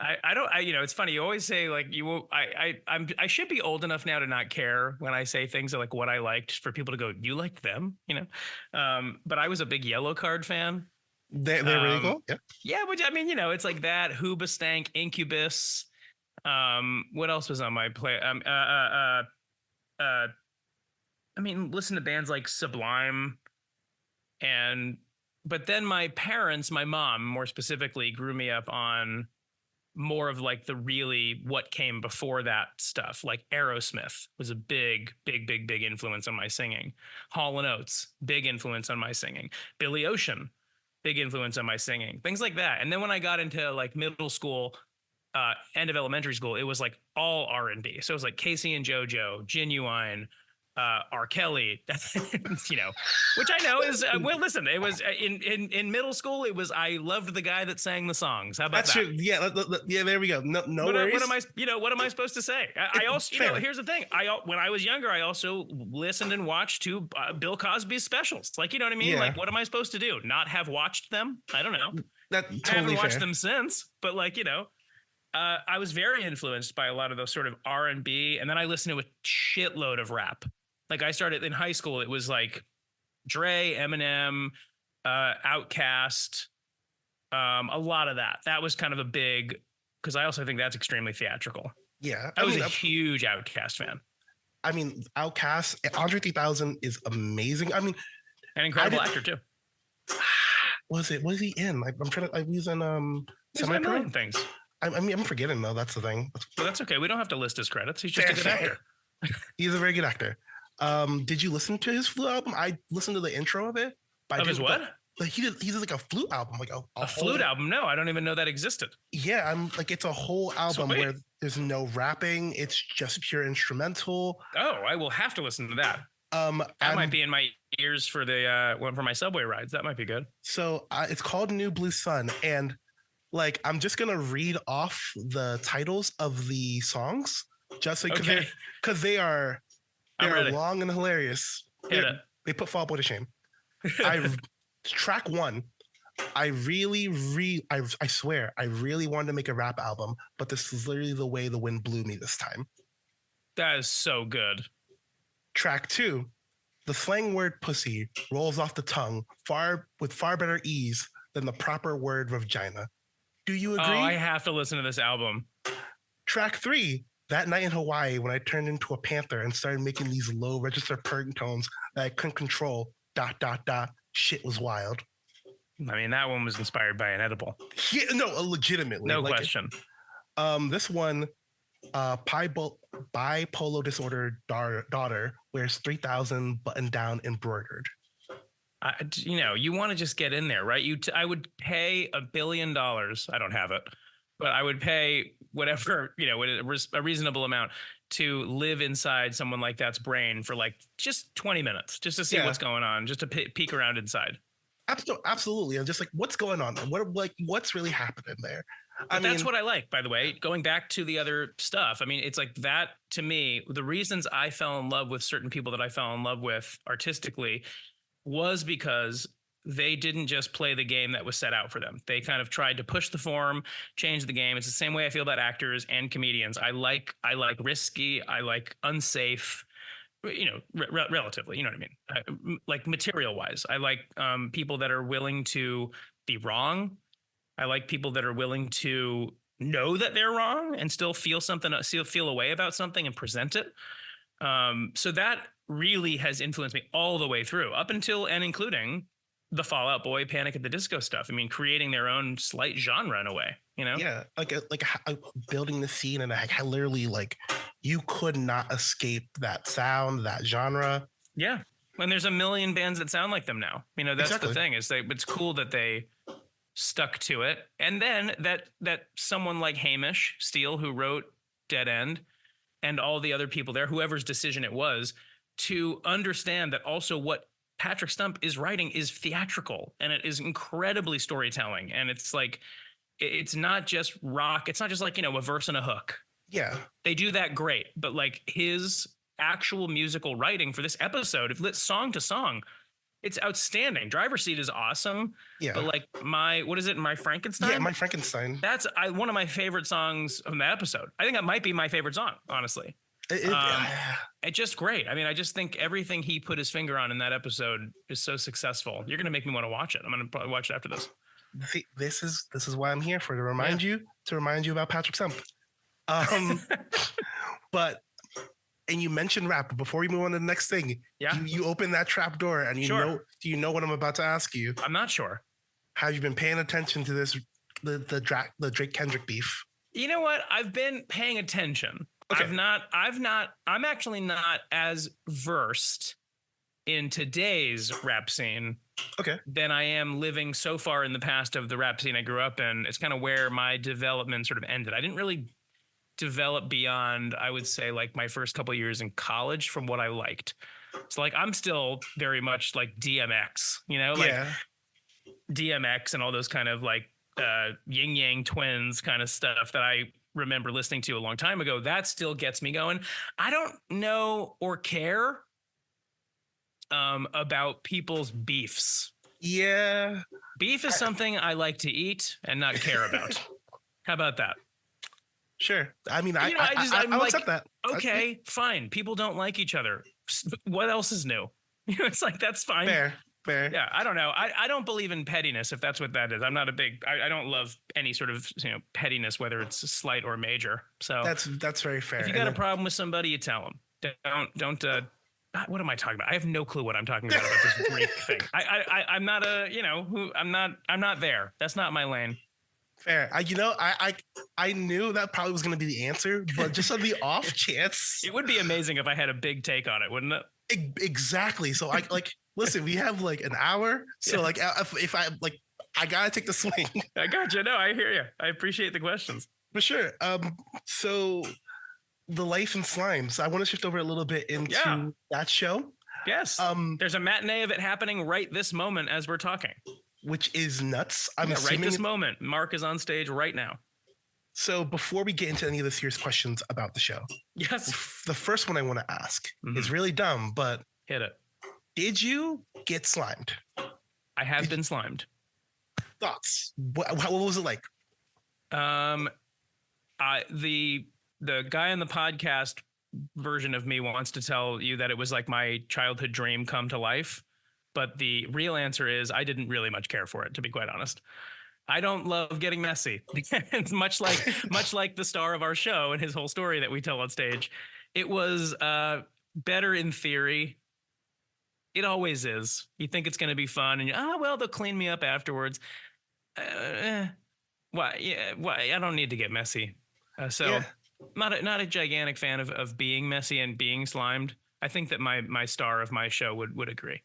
It's funny. You always say I should be old enough now to not care when I say things like what I liked for people to go, you liked them, but I was a big Yellow Card fan.
They're really cool. Yeah.
Yeah. But I mean, it's like that Hoobastank, Incubus. What else was on my play? Listen to bands like Sublime but then my mom more specifically grew me up on more of the really what came before that stuff. Like Aerosmith was a big influence on my singing. Hall & Oates, big influence on my singing. Billy Ocean, big influence on my singing. Things like that. And then when I got into middle school, end of elementary school, it was all R&B. So it was Casey and JoJo, Genuine, R. Kelly, which I know is listen. It was in middle school. It was I loved the guy that sang the songs. How about
that? True. Yeah, yeah. There we go. No worries.
What am I supposed to say? I also, here's the thing. When I was younger, I also listened and watched Bill Cosby's specials. You know what I mean?
Yeah.
What am I supposed to do? Not have watched them? I don't know.
That totally
I haven't watched
fair.
them since, but I was very influenced by a lot of those sort of R&B, and then I listened to a shitload of rap. I started in high school. It was Dre, Eminem, Outkast, a lot of that. That was kind of a big, because I also think that's extremely theatrical.
Yeah,
I was a huge Outkast fan.
I mean, Outkast, Andre 3000 is amazing. I mean,
an incredible actor too.
Was he in? I'm trying to. He was in
Semi-Pro things.
I'm forgetting though. That's the thing.
But that's okay. We don't have to list his credits. He's just a good actor.
He's a very good actor. Did you listen to his flute album? I listened to the intro of it.
Of his what?
He did a flute album,
a flute album. No, I don't even know that existed.
Yeah, it's a whole album where there's no rapping. It's just pure instrumental.
Oh, I will have to listen to that. That might be in my ears for the one for my subway rides. That might be good.
So it's called New Blue Sun, and I'm just gonna read off the titles of the songs, just because they are long and hilarious. They put Fall Out Boy to shame. Track 1. I swear, I really wanted to make a rap album, but this is literally the way the wind blew me this time.
That is so good.
Track 2. The slang word pussy rolls off the tongue with far better ease than the proper word vagina. Do you agree?
Oh, I have to listen to this album.
Track 3. That night in Hawaii when I turned into a panther and started making these low register purring tones that I couldn't control. ... Shit was wild.
I mean, that one was inspired by an edible.
Yeah, no, legitimately.
No question.
This one, bipolar disorder daughter wears 3,000 button down embroidered.
You want to just get in there, right? I would pay $1 billion. I don't have it, but I would pay whatever, a reasonable amount to live inside someone like that's brain for just 20 minutes, just to see what's going on, just to peek around inside.
Absolutely. And just what's going on? What's really happening there?
That's what I like, by the way, going back to the other stuff. I mean, it's that to me, the reasons I fell in love with certain people that I fell in love with artistically was because they didn't just play the game that was set out for them. They kind of tried to push the form, change the game. It's the same way I feel about actors and comedians. I like risky. I like unsafe, relatively, you know what I mean? Like material wise, I like people that are willing to be wrong. I like people that are willing to know that they're wrong and still feel something, feel a way about something and present it. So that really has influenced me all the way through, up until and including the Fall Out Boy, Panic at the Disco stuff. I mean, creating their own slight genre in a way, you know?
Yeah, like building the scene, and I literally like you could not escape that sound, that genre.
Yeah. And there's a million bands that sound like them now. You know, that's
Exactly.
the thing. It's cool that they stuck to it. And then that someone like Hamish Steele, who wrote Dead End, and all the other people there, whoever's decision it was, to understand that also what Patrick Stump is writing is theatrical, and it is incredibly storytelling. And it's like, it's not just rock. It's not just like, you know, a verse and a hook.
Yeah,
They do that great, but like his actual musical writing for this episode, if lit song to song, it's outstanding. Driver's Seat is awesome.
yeah,
But like what is it? My Frankenstein?
yeah. My Frankenstein.
That's one of my favorite songs from that episode. I think that might be my favorite song, honestly. It's just great. I mean, I just think everything he put his finger on in that episode is so successful. You're going to make me want to watch it. I'm going to probably watch it after this.
See, this is why I'm here for, to remind you about Patrick Stump. But and you mentioned rap. But before we move on to the next thing,
Yeah.
you open that trap door, and
Sure.
do you know what I'm about to ask you?
I'm not sure.
Have you been paying attention to this the Drake Kendrick beef?
You know what? I've been paying attention.
Okay.
I'm actually not as versed in today's rap scene
Okay.
than I am living so far in the past of the rap scene I grew up in. It's kind of where my development sort of ended. I didn't really develop beyond, I would say, like my first couple of years in college from what I liked. So like I'm still very much like DMX, you know, like
Yeah.
DMX and all those kind of like Yin Yang Twins kind of stuff that I remember listening to a long time ago. That still gets me going. I don't know or care about people's beefs.
Yeah.
Beef is something I like to eat and not care about. How about that?
Sure. I mean,
You know,
I'll
like,
accept that.
Okay, fine. People don't like each other. What else is new? You know, it's like, that's fine.
Fair.
Yeah, I don't know. I don't believe in pettiness, if that's what that is. I'm not a big. I don't love any sort of, you know, pettiness, whether it's slight or major. So
That's very fair.
if you got a problem with somebody, you tell them. Don't. What am I talking about? I have no clue what I'm talking about this Drake thing. I'm not a. You know, who I'm not there. That's not my lane.
Fair. I knew that probably was going to be the answer, but just on the off chance,
It would be amazing if I had a big take on it, wouldn't it?
exactly. So I like listen. We have like an hour, so
Yeah.
like if I like, I gotta take the swing
I got you. No, I hear you. I appreciate the questions.
for sure. So the life in slimes. I want to shift over a little bit into
Yeah.
that show.
Yes. There's a matinee of it happening right this moment as we're talking.
Which is nuts. I'm
Yeah,
assuming.
right this moment. Marc is on stage right now.
So before we get into any of the serious questions about the show,
Yes.
the first one I want to ask
Mhm.
is really dumb, but
Hit it.
did you get slimed?
I have been slimed.
Thoughts? What was it like?
The guy on the podcast version of me wants to tell you that it was like my childhood dream come to life. But the real answer is I didn't really much care for it, to be quite honest. I don't love getting messy. It's much like the star of our show and his whole story that we tell on stage. It was better in theory. It always is. You think it's going to be fun, and well, they'll clean me up afterwards. Why? Yeah. Why? I don't need to get messy.
Yeah.
Not a gigantic fan of being messy and being slimed. I think that my star of my show would agree.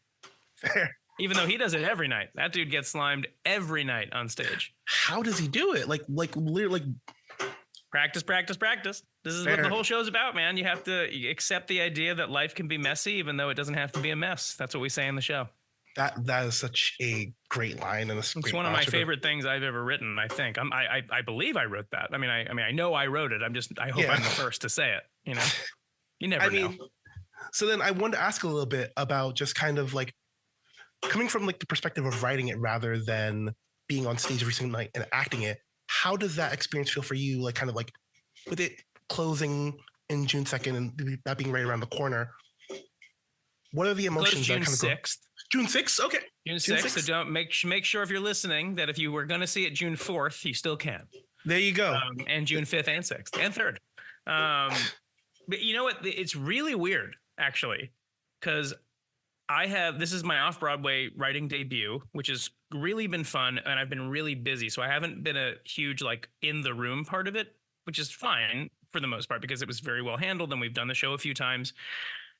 Fair.
Even though he does it every night. That dude gets slimed every night on stage.
How does he do it? Like literally.
Practice. This is what
Fair.
the whole show's about, man. You have to accept the idea that life can be messy, even though it doesn't have to be a mess. That's what we say in the show.
That is such a great line, and
It's one of my favorite things I've ever written. I think I believe I wrote that. I mean I know I wrote it. I hope
Yeah.
I'm the first to say it. You know, you never know.
So then I wanted to ask a little bit about just kind of like coming from like the perspective of writing it rather than being on stage every single night and acting it. How does that experience feel for you? Like kind of like with it closing in June 2nd and that being right around the corner. What are the emotions
June
that kind of go?
6th.
June 6th? Okay.
June
June
6th. So
6th.
don't make sure if you're listening that if you were going to see it June 4th, you still can.
There you go.
And June 5th and 6th and 3rd. But you know what? It's really weird, actually, because this is my off-Broadway writing debut, which has really been fun, and I've been really busy. So I haven't been a huge, like, in the room part of it, which is fine for the most part because it was very well handled and we've done the show a few times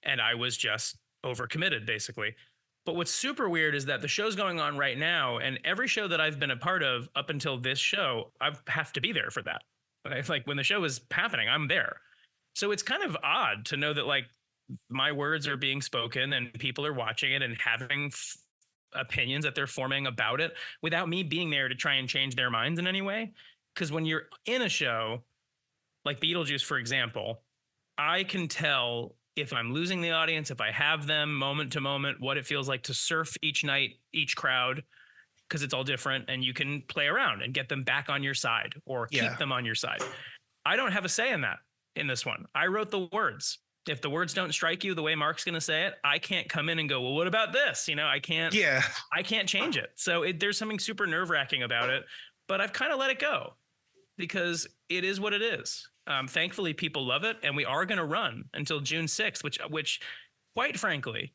and I was just overcommitted, basically. But what's super weird is that the show's going on right now, and every show that I've been a part of up until this show, I have to be there for that. Like when the show is happening, I'm there. So it's kind of odd to know that, like, my words are being spoken and people are watching it and having opinions that they're forming about it without me being there to try and change their minds in any way. Because when you're in a show like Beetlejuice, for example, I can tell if I'm losing the audience, if I have them moment to moment, what it feels like to surf each night, each crowd, because it's all different, and you can play around and get them back on your side or keep them on your side. I don't have a say in that in this one. I wrote the words. If the words don't strike you the way Marc's going to say it, I can't come in and go, well, what about this? You know, I can't change it. So there's something super nerve-wracking about it, but I've kind of let it go because it is what it is. Thankfully, people love it, and we are going to run until June 6th, which quite frankly,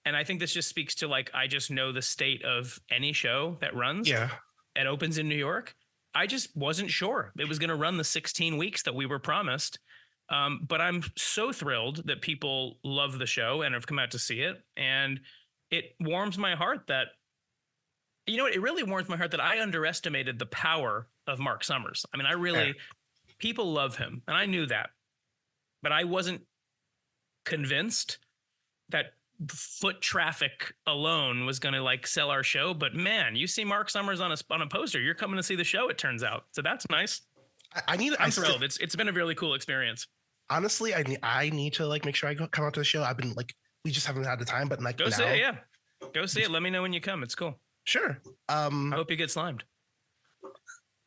and I think this just speaks to, like, I just know the state of any show that runs. Yeah. It opens in New York. I just wasn't sure it was going to run the 16 weeks that we were promised. But I'm so thrilled that people love the show and have come out to see it. And it warms my heart that, you know what, it really warms my heart that I underestimated the power of Marc Summers. I mean, people love him, and I knew that, but I wasn't convinced that foot traffic alone was going to, like, sell our show. But man, you see Marc Summers on a poster, you're coming to see the show, it turns out. So that's nice. I'm thrilled. It's been a really cool experience. Honestly,
I need to, like, make sure I come out to the show. I've been, like, we just haven't had the time, but, like,
go see it. Yeah, go see it. Let me know when you come. It's cool.
Sure. I
hope you get slimed.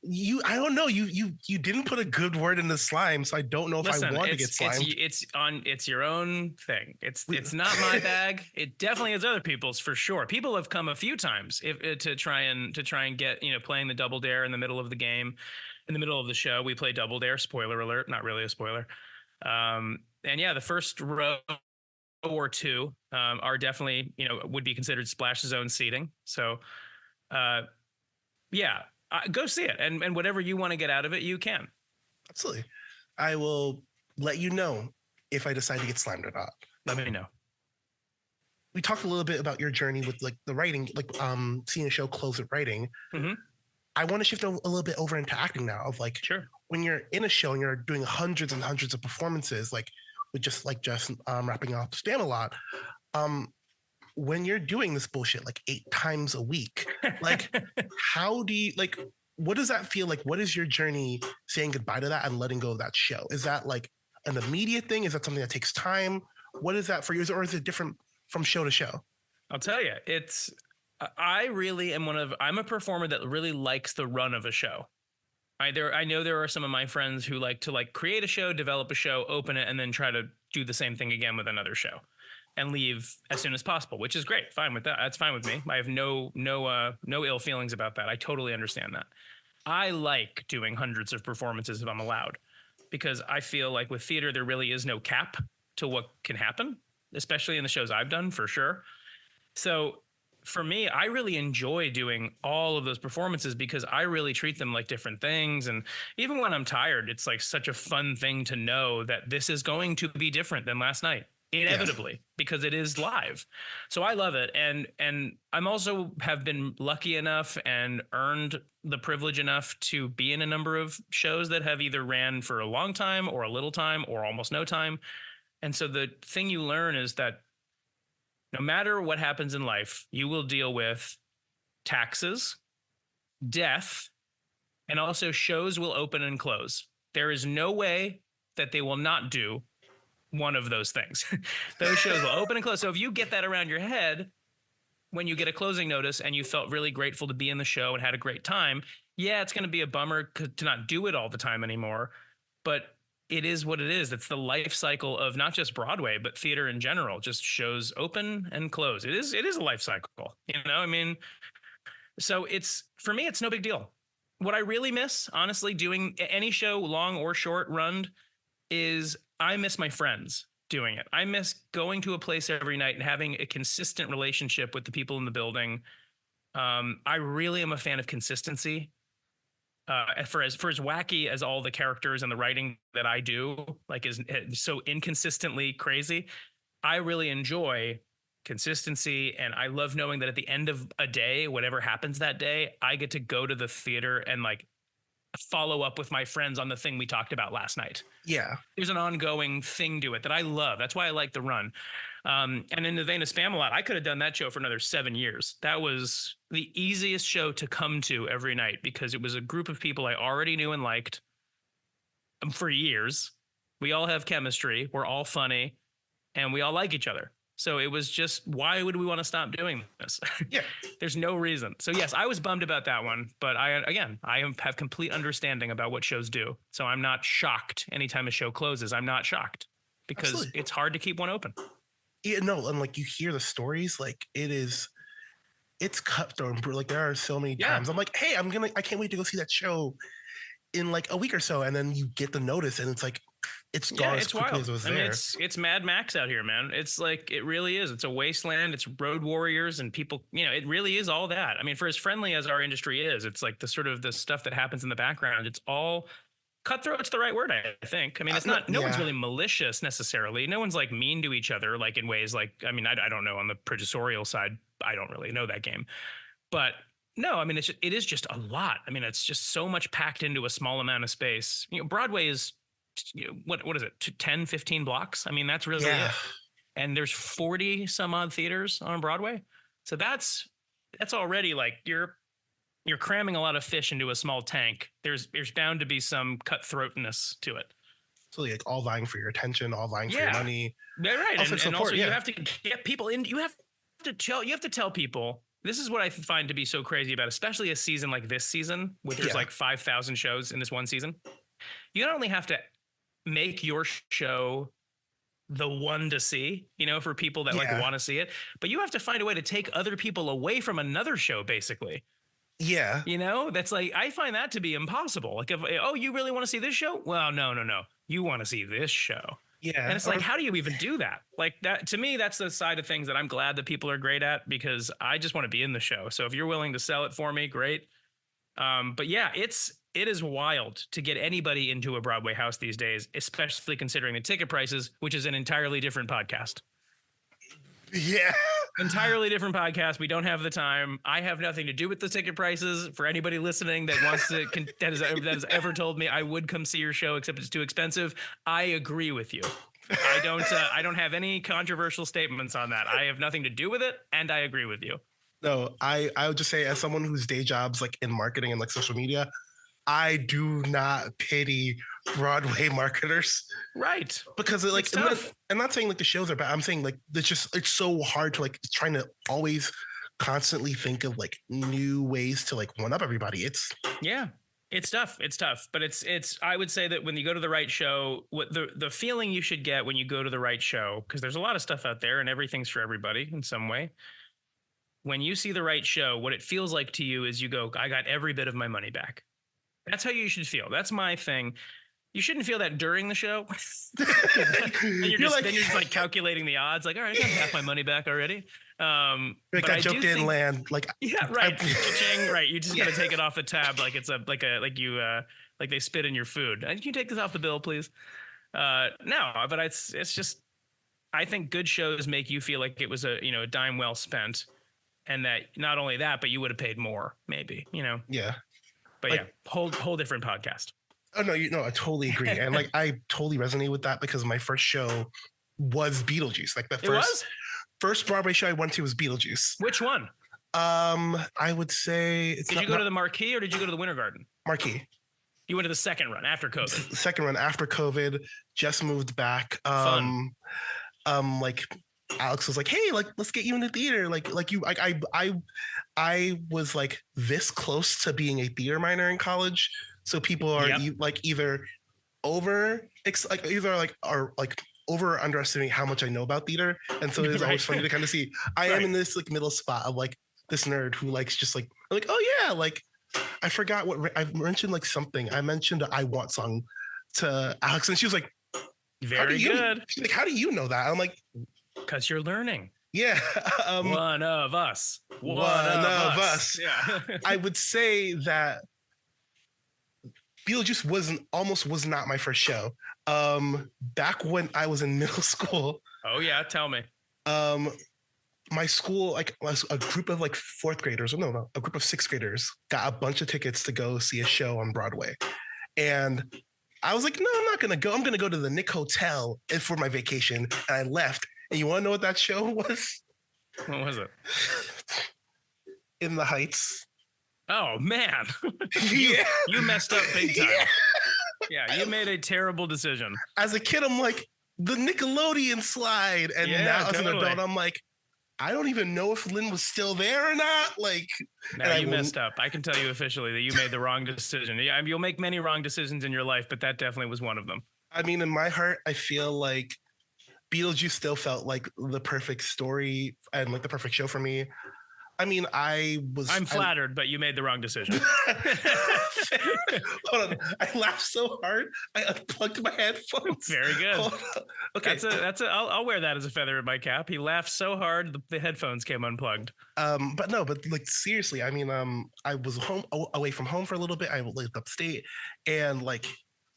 I don't know. You didn't put a good word in the slime, so I don't know if I want to get slimed.
It's your own thing. It's not my bag. It definitely is other people's, for sure. People have come a few times to try and get, you know, playing the double dare in the middle of the game, in the middle of the show. We play double dare. Spoiler alert, not really a spoiler. And yeah, the first row or two are definitely, you know, would be considered splash zone seating. So yeah. Go see it, and whatever you want to get out of it, you can.
Absolutely. I will let you know if I decide to get slimed or not.
Let me know.
We talked a little bit about your journey with, like, the writing, like, seeing a show close with writing. Mm-hmm. I want to shift a little bit over into acting now. Of, like,
sure,
when you're in a show and you're doing hundreds and hundreds of performances, like with just wrapping up Spamalot. When you're doing this bullshit like 8 times a week, like, how do you, like, what does that feel like? What is your journey saying goodbye to that and letting go of that show? Is that, like, an immediate thing? Is that something that takes time? What is that for you? Or is it different from show to show?
I'll tell you, I really am I'm a performer that really likes the run of a show. I know there are some of my friends who like to, like, create a show, develop a show, open it, and then try to do the same thing again with another show and leave as soon as possible, which is great. Fine with that. That's fine with me. I have no ill feelings about that. I totally understand that. I like doing hundreds of performances if I'm allowed, because I feel like with theater, there really is no cap to what can happen, especially in the shows I've done, for sure. So for me, I really enjoy doing all of those performances because I really treat them like different things. And even when I'm tired, it's like such a fun thing to know that this is going to be different than last night. Inevitably, because it is live. So I love it. And I'm also have been lucky enough and earned the privilege enough to be in a number of shows that have either ran for a long time or a little time or almost no time. And so the thing you learn is that no matter what happens in life, you will deal with taxes, death, and also shows will open and close. There is no way that they will not do one of those things. Those shows will open and close. So if you get that around your head when you get a closing notice and you felt really grateful to be in the show and had a great time, yeah, it's going to be a bummer to not do it all the time anymore, but it is what it is. It's the life cycle of not just Broadway, but theater in general. Just shows open and close. It is a life cycle, you know? I mean, so for me, it's no big deal. what I really miss, honestly, doing any show, long or short run, is I miss my friends doing it. I miss going to a place every night and having a consistent relationship with the people in the building. I really am a fan of consistency. For as wacky as all the characters and the writing that I do, like, is so inconsistently crazy, I really enjoy consistency, and I love knowing that at the end of a day, whatever happens that day, I get to go to the theater and like follow up with my friends on the thing we talked about last night.
Yeah.
There's an ongoing thing to it that I love. That's why I like the run. And in the vein of Spamalot, I could have done that show for another 7 years. That was the easiest show to come to every night because it was a group of people I already knew and liked for years. We all have chemistry. We're all funny and we all like each other. So it was just, why would we want to stop doing this?
Yeah.
There's no reason. So yes, I was bummed about that one, but I have complete understanding about what shows do. So I'm not shocked anytime a show closes. I'm not shocked because
Absolutely.
It's hard to keep one open.
Yeah, no, and like you hear the stories, like it's cutthroat. Like there are so many times I'm like, hey, I can't wait to go see that show in like a week or so, and then you get the notice, and it's like it's gone as quickly as it was there.
I mean, it's Mad Max out here, man. It's like, it really is. It's a wasteland. It's road warriors and people. You know, it really is all that. I mean, for as friendly as our industry is, it's like the sort of the stuff that happens in the background. It's all cutthroat's the right word, I think. I mean, it's not. No one's really malicious necessarily. No one's like mean to each other, like in ways like. I mean, I don't know on the producerial side. I don't really know that game, but. No, I mean, it is just a lot. I mean, it's just so much packed into a small amount of space. You know, Broadway is, you know, what is it, 10, 15 blocks? I mean, that's really it. And there's 40 some odd theaters on Broadway. So that's already like you're cramming a lot of fish into a small tank. There's bound to be some cutthroatness to it.
So like all vying for your attention, all vying for your money.
Yeah, right. And also you have to get people in. You have to tell people. This is what I find to be so crazy about, especially a season like this season, where there's like 5,000 shows in this one season. You not only have to make your show the one to see, you know, for people that like want to see it, but you have to find a way to take other people away from another show, basically.
Yeah.
You know, that's like, I find that to be impossible. Like, oh, you really want to see this show? Well, no. You want to see this show.
Yeah.
And it's like, how do you even do that? Like that, to me, that's the side of things that I'm glad that people are great at, because I just want to be in the show. So if you're willing to sell it for me, great. But yeah, it is wild to get anybody into a Broadway house these days, especially considering the ticket prices, which is an entirely different podcast.
Yeah.
Entirely different podcast. We don't have the time. I have nothing to do with the ticket prices. For anybody listening that wants to, that has ever told me I would come see your show, except it's too expensive, I agree with you. I don't have any controversial statements on that. I have nothing to do with it, and I agree with you.
No, I would just say, as someone whose day job's like in marketing and like social media, I do not pity Broadway marketers.
Right.
Because like, I'm not saying like the shows are bad. I'm saying like it's so hard to like trying to always constantly think of like new ways to like one up everybody. It's tough. But it's I would say that when you go to the right show, what the feeling you should get when you go to the right show, because there's a lot of stuff out there and everything's for everybody in some way. When you see the right show, what it feels like to you is you go, I got every bit of my money back. That's how you should feel. That's my thing. You shouldn't feel that during the show. then you're just like calculating the odds. Like, all right, I got half my money back already. Like I jumped in land. Like,
yeah, right. Right. You just gotta take it off the tab. Like it's like they spit in your food. Can you take this off the bill, please? No, but it's just, I think good shows make you feel like it was a dime well spent, and that not only that, but you would have paid more, maybe.
Yeah.
But like, whole different podcast.
Oh no, I totally agree, and like I totally resonate with that, because my first show was Beetlejuice. Like the first Broadway show I went to was Beetlejuice.
Which one?
I would say
Did you go to the Marquee or did you go to the Winter Garden?
Marquee.
You went to the second run after COVID.
The second run after COVID. Just moved back.
Fun.
Like Alex was like, "Hey, like let's get you in the theater." I was like this close to being a theater minor in college, so people are either over over or underestimating how much I know about theater, and so it's always funny to kind of see I am in this like middle spot of like this nerd who likes just like oh yeah, like I forgot I mentioned like something. I mentioned "I Want" song to Alex, and she was like,
Very good.
She's like, how do you know that? I'm like,
Because you're learning.
yeah.
One of us.
One of us.
Yeah.
I would say that Beetlejuice was not my first show. Back when I was in middle school.
Oh yeah, tell me.
My school, like a group of like fourth graders, no, a group of sixth graders got a bunch of tickets to go see a show on Broadway. And I was like, no, I'm not going to go. I'm going to go to the Nick Hotel for my vacation. And I left. And you want to know what that show was?
What was it?
In the Heights.
Oh, man.
Yeah.
You messed up big time.
Yeah.
Yeah, you made a terrible decision.
As a kid, I'm like, the Nickelodeon slide. And now as an adult, I'm like, I don't even know if Lynn was still there or not. Like,
no, you messed up. I can tell you officially that you made the wrong decision. Yeah, you'll make many wrong decisions in your life, but that definitely was one of them.
I mean, in my heart, I feel like Beetlejuice still felt like the perfect story and like the perfect show for me. I mean, I'm
flattered, but you made the wrong decision.
Hold on. I laughed so hard, I unplugged my headphones.
Very good.
Okay.
I'll wear that as a feather in my cap. He laughed so hard, the headphones came unplugged.
But like seriously, I mean, I was away from home for a little bit. I lived upstate, and like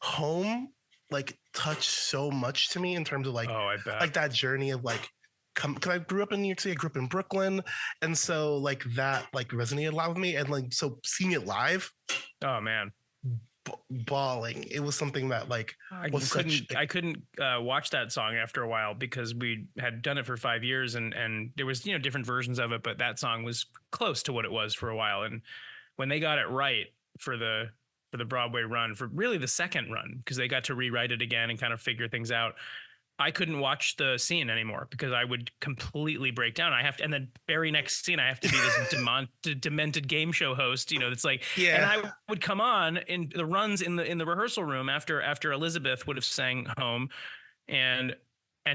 home, like touched so much to me in terms of like,
I bet.
Like that journey of like, because I grew up in New York City, I grew up in Brooklyn, and so like that like resonated a lot with me, and like so seeing it live,
oh man,
bawling. It was something that like
I couldn't watch that song after a while because we had done it for 5 years, and there was different versions of it, but that song was close to what it was for a while. And when they got it right for the Broadway run, for really the second run, because they got to rewrite it again and kind of figure things out, I couldn't watch the scene anymore because I would completely break down. And the very next scene, I have to be this demented game show host. It's like,
yeah.
And I would come on in the runs in the rehearsal room after Elizabeth would have sang Home, and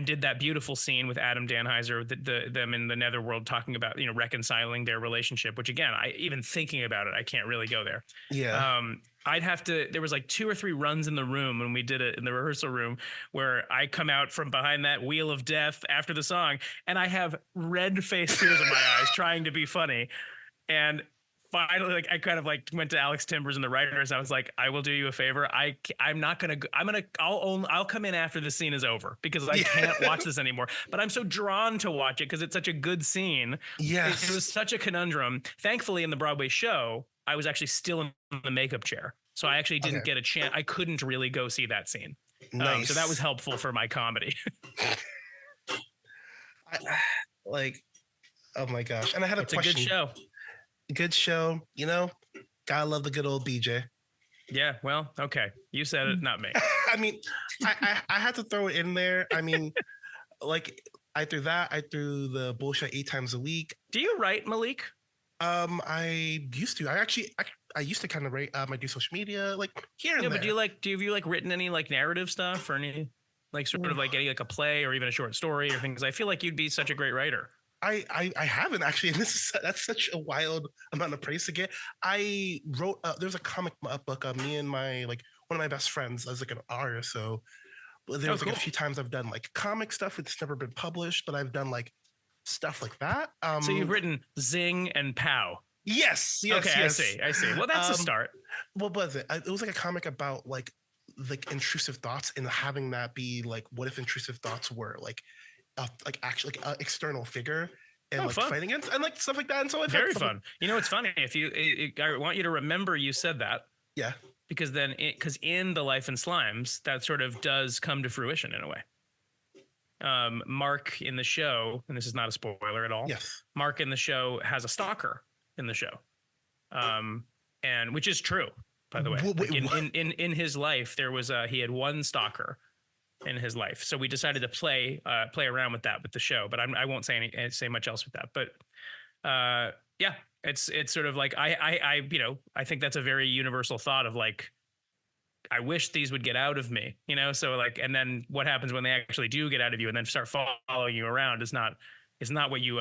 did that beautiful scene with Adam Danheiser, them in the netherworld talking about reconciling their relationship. Which again, even thinking about it, I can't really go there.
Yeah.
There was like 2 or 3 runs in the room when we did it in the rehearsal room where I come out from behind that wheel of death after the song and I have red-faced tears in my eyes trying to be funny. And finally, like I kind of like went to Alex Timbers and the writers. And I was like, I will do you a favor. I'll come in after the scene is over because I can't watch this anymore. But I'm so drawn to watch it because it's such a good scene.
Yes.
It was such a conundrum. Thankfully, in the Broadway show, I was actually still in the makeup chair. So I actually didn't get a chance. I couldn't really go see that scene.
Nice.
So that was helpful for my comedy.
Oh my gosh. And I had a question.
It's a good show.
Good show. Gotta love the good old BJ.
Yeah, well, okay. You said it, not me.
I mean, I had to throw it in there. I mean, like I threw the bullshit 8 times a week.
Do you write, Malik?
I used to. I used to kind of write. I do social media, like here and there.
But have you written any like narrative stuff or any like sort of like any like a play or even a short story or things? I feel like you'd be such a great writer.
I haven't actually, and that's such a wild amount of praise to get. I wrote. There's a comic book. Me and my one of my best friends as like an artist. So there was a few times I've done like comic stuff. It's never been published, but I've done like stuff like that.
So you've written Zing and Pow.
Yes.
Okay,
yes.
I see. Well, that's a start.
What was it? It was like a comic about like intrusive thoughts and having that be like, what if intrusive thoughts were actually an external figure and
fun.
fighting against and like stuff like that. And so
very fun. It's funny I want you to remember you said that.
Yeah.
Because in The Life in Slimes, that sort of does come to fruition in a way. Marc in the show, and this is not a spoiler at all.
Yes.
Marc in the show has a stalker in the show, and which is true, by the way. In his life, there was he had one stalker in his life, so we decided to play around with that with the show. But I won't say much else with that. But yeah, it's sort of like I think that's a very universal thought of like, I wish these would get out of me, so like, and then what happens when they actually do get out of you and then start following you around is not what you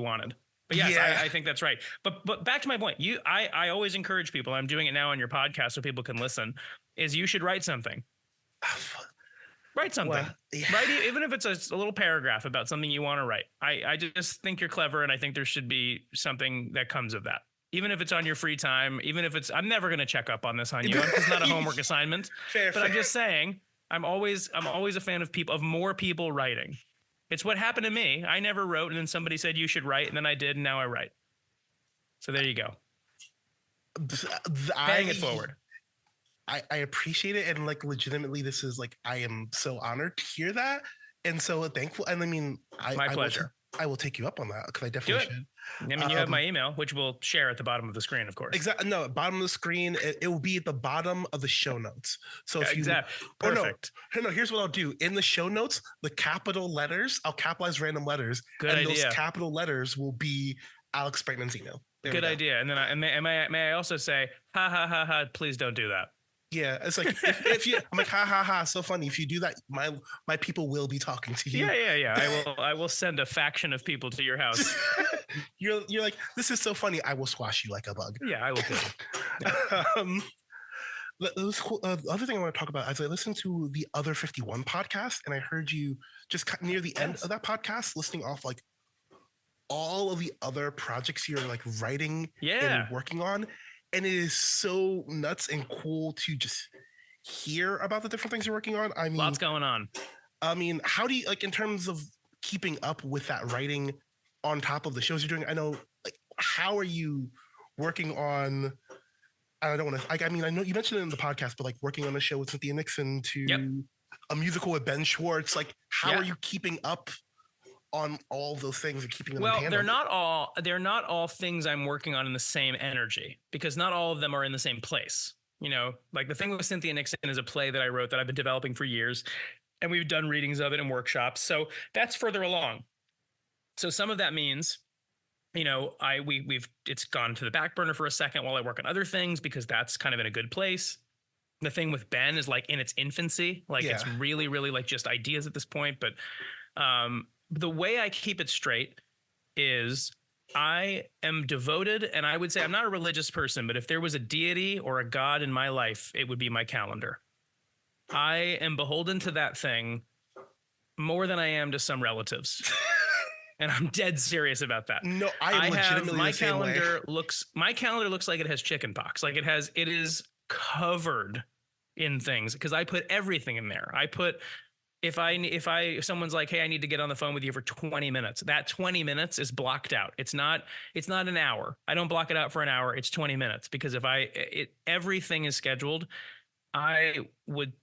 wanted. But yes,
Yeah.
I think that's right. But back to my point, I always encourage people, I'm doing it now on your podcast so people can listen, is you should write something. Write something.
Well, yeah.
Write, even if it's a little paragraph about something you want to write. I just think you're clever, and I think there should be something that comes of that. Even if it's on your free time, even if it's, I'm never going to check up on this on you. It's not a homework assignment.
Fair.
I'm just saying, I'm always a fan of more people writing. It's what happened to me. I never wrote, and then somebody said you should write, and then I did, and now I write. So there you go. Paying it forward.
I appreciate it, and like legitimately, this is like I am so honored to hear that, and so thankful. And I mean,
My pleasure.
I will take you up on that because I definitely should.
I mean, you have my email, which we'll share at the bottom of the screen, of course.
Exactly. No, bottom of the screen. It will be at the bottom of the show notes. So if you
Perfect.
No, here's what I'll do. In the show notes, the capital letters, I'll capitalize random letters.
Good
and
idea.
Those capital letters will be Alex Brightman's email.
Good idea. And then may I also say, ha ha ha ha, please don't do that.
Yeah, it's like if you, I'm like, ha ha ha, so funny. If you do that, my people will be talking to you.
Yeah. I will send a faction of people to your house.
You're like, this is so funny. I will squash you like a bug.
Yeah, I will kill you.
The other thing I want to talk about is I listened to the Other 51 podcast, and I heard you just near the end of that podcast listing off like all of the other projects you're like writing and working on. And it is so nuts and cool to just hear about the different things you're working on. I mean,
lots going on.
I mean, how do you, like, in terms of keeping up with that writing on top of the shows you're doing? I know, like, how are you working on, I don't want to, I mean, I know you mentioned it in the podcast, but like working on a show with Cynthia Nixon to a musical with Ben Schwartz, like, how are you keeping up on all of those things and keeping them in tandem?
They're not all things I'm working on in the same energy, because not all of them are in the same place. You know, like the thing with Cynthia Nixon is a play that I wrote that I've been developing for years, and we've done readings of it and workshops. So that's further along. So some of that means, you know, it's gone to the back burner for a second while I work on other things, because that's kind of in a good place. The thing with Ben is like in its infancy, like it's really, really like just ideas at this point. But the way I keep it straight is I am devoted, and I would say I'm not a religious person, but if there was a deity or a god in my life, it would be my calendar. I am beholden to that thing more than I am to some relatives. And I'm dead serious about that.
No, I am legitimately
my
the same
calendar
way.
My calendar looks like it has chicken pox. Like it is covered in things, because I put everything in there. I put, if someone's like, hey, I need to get on the phone with you for 20 minutes, that 20 minutes is blocked out. It's not an hour. I don't block it out for an hour. It's 20 minutes, because if everything is scheduled, I would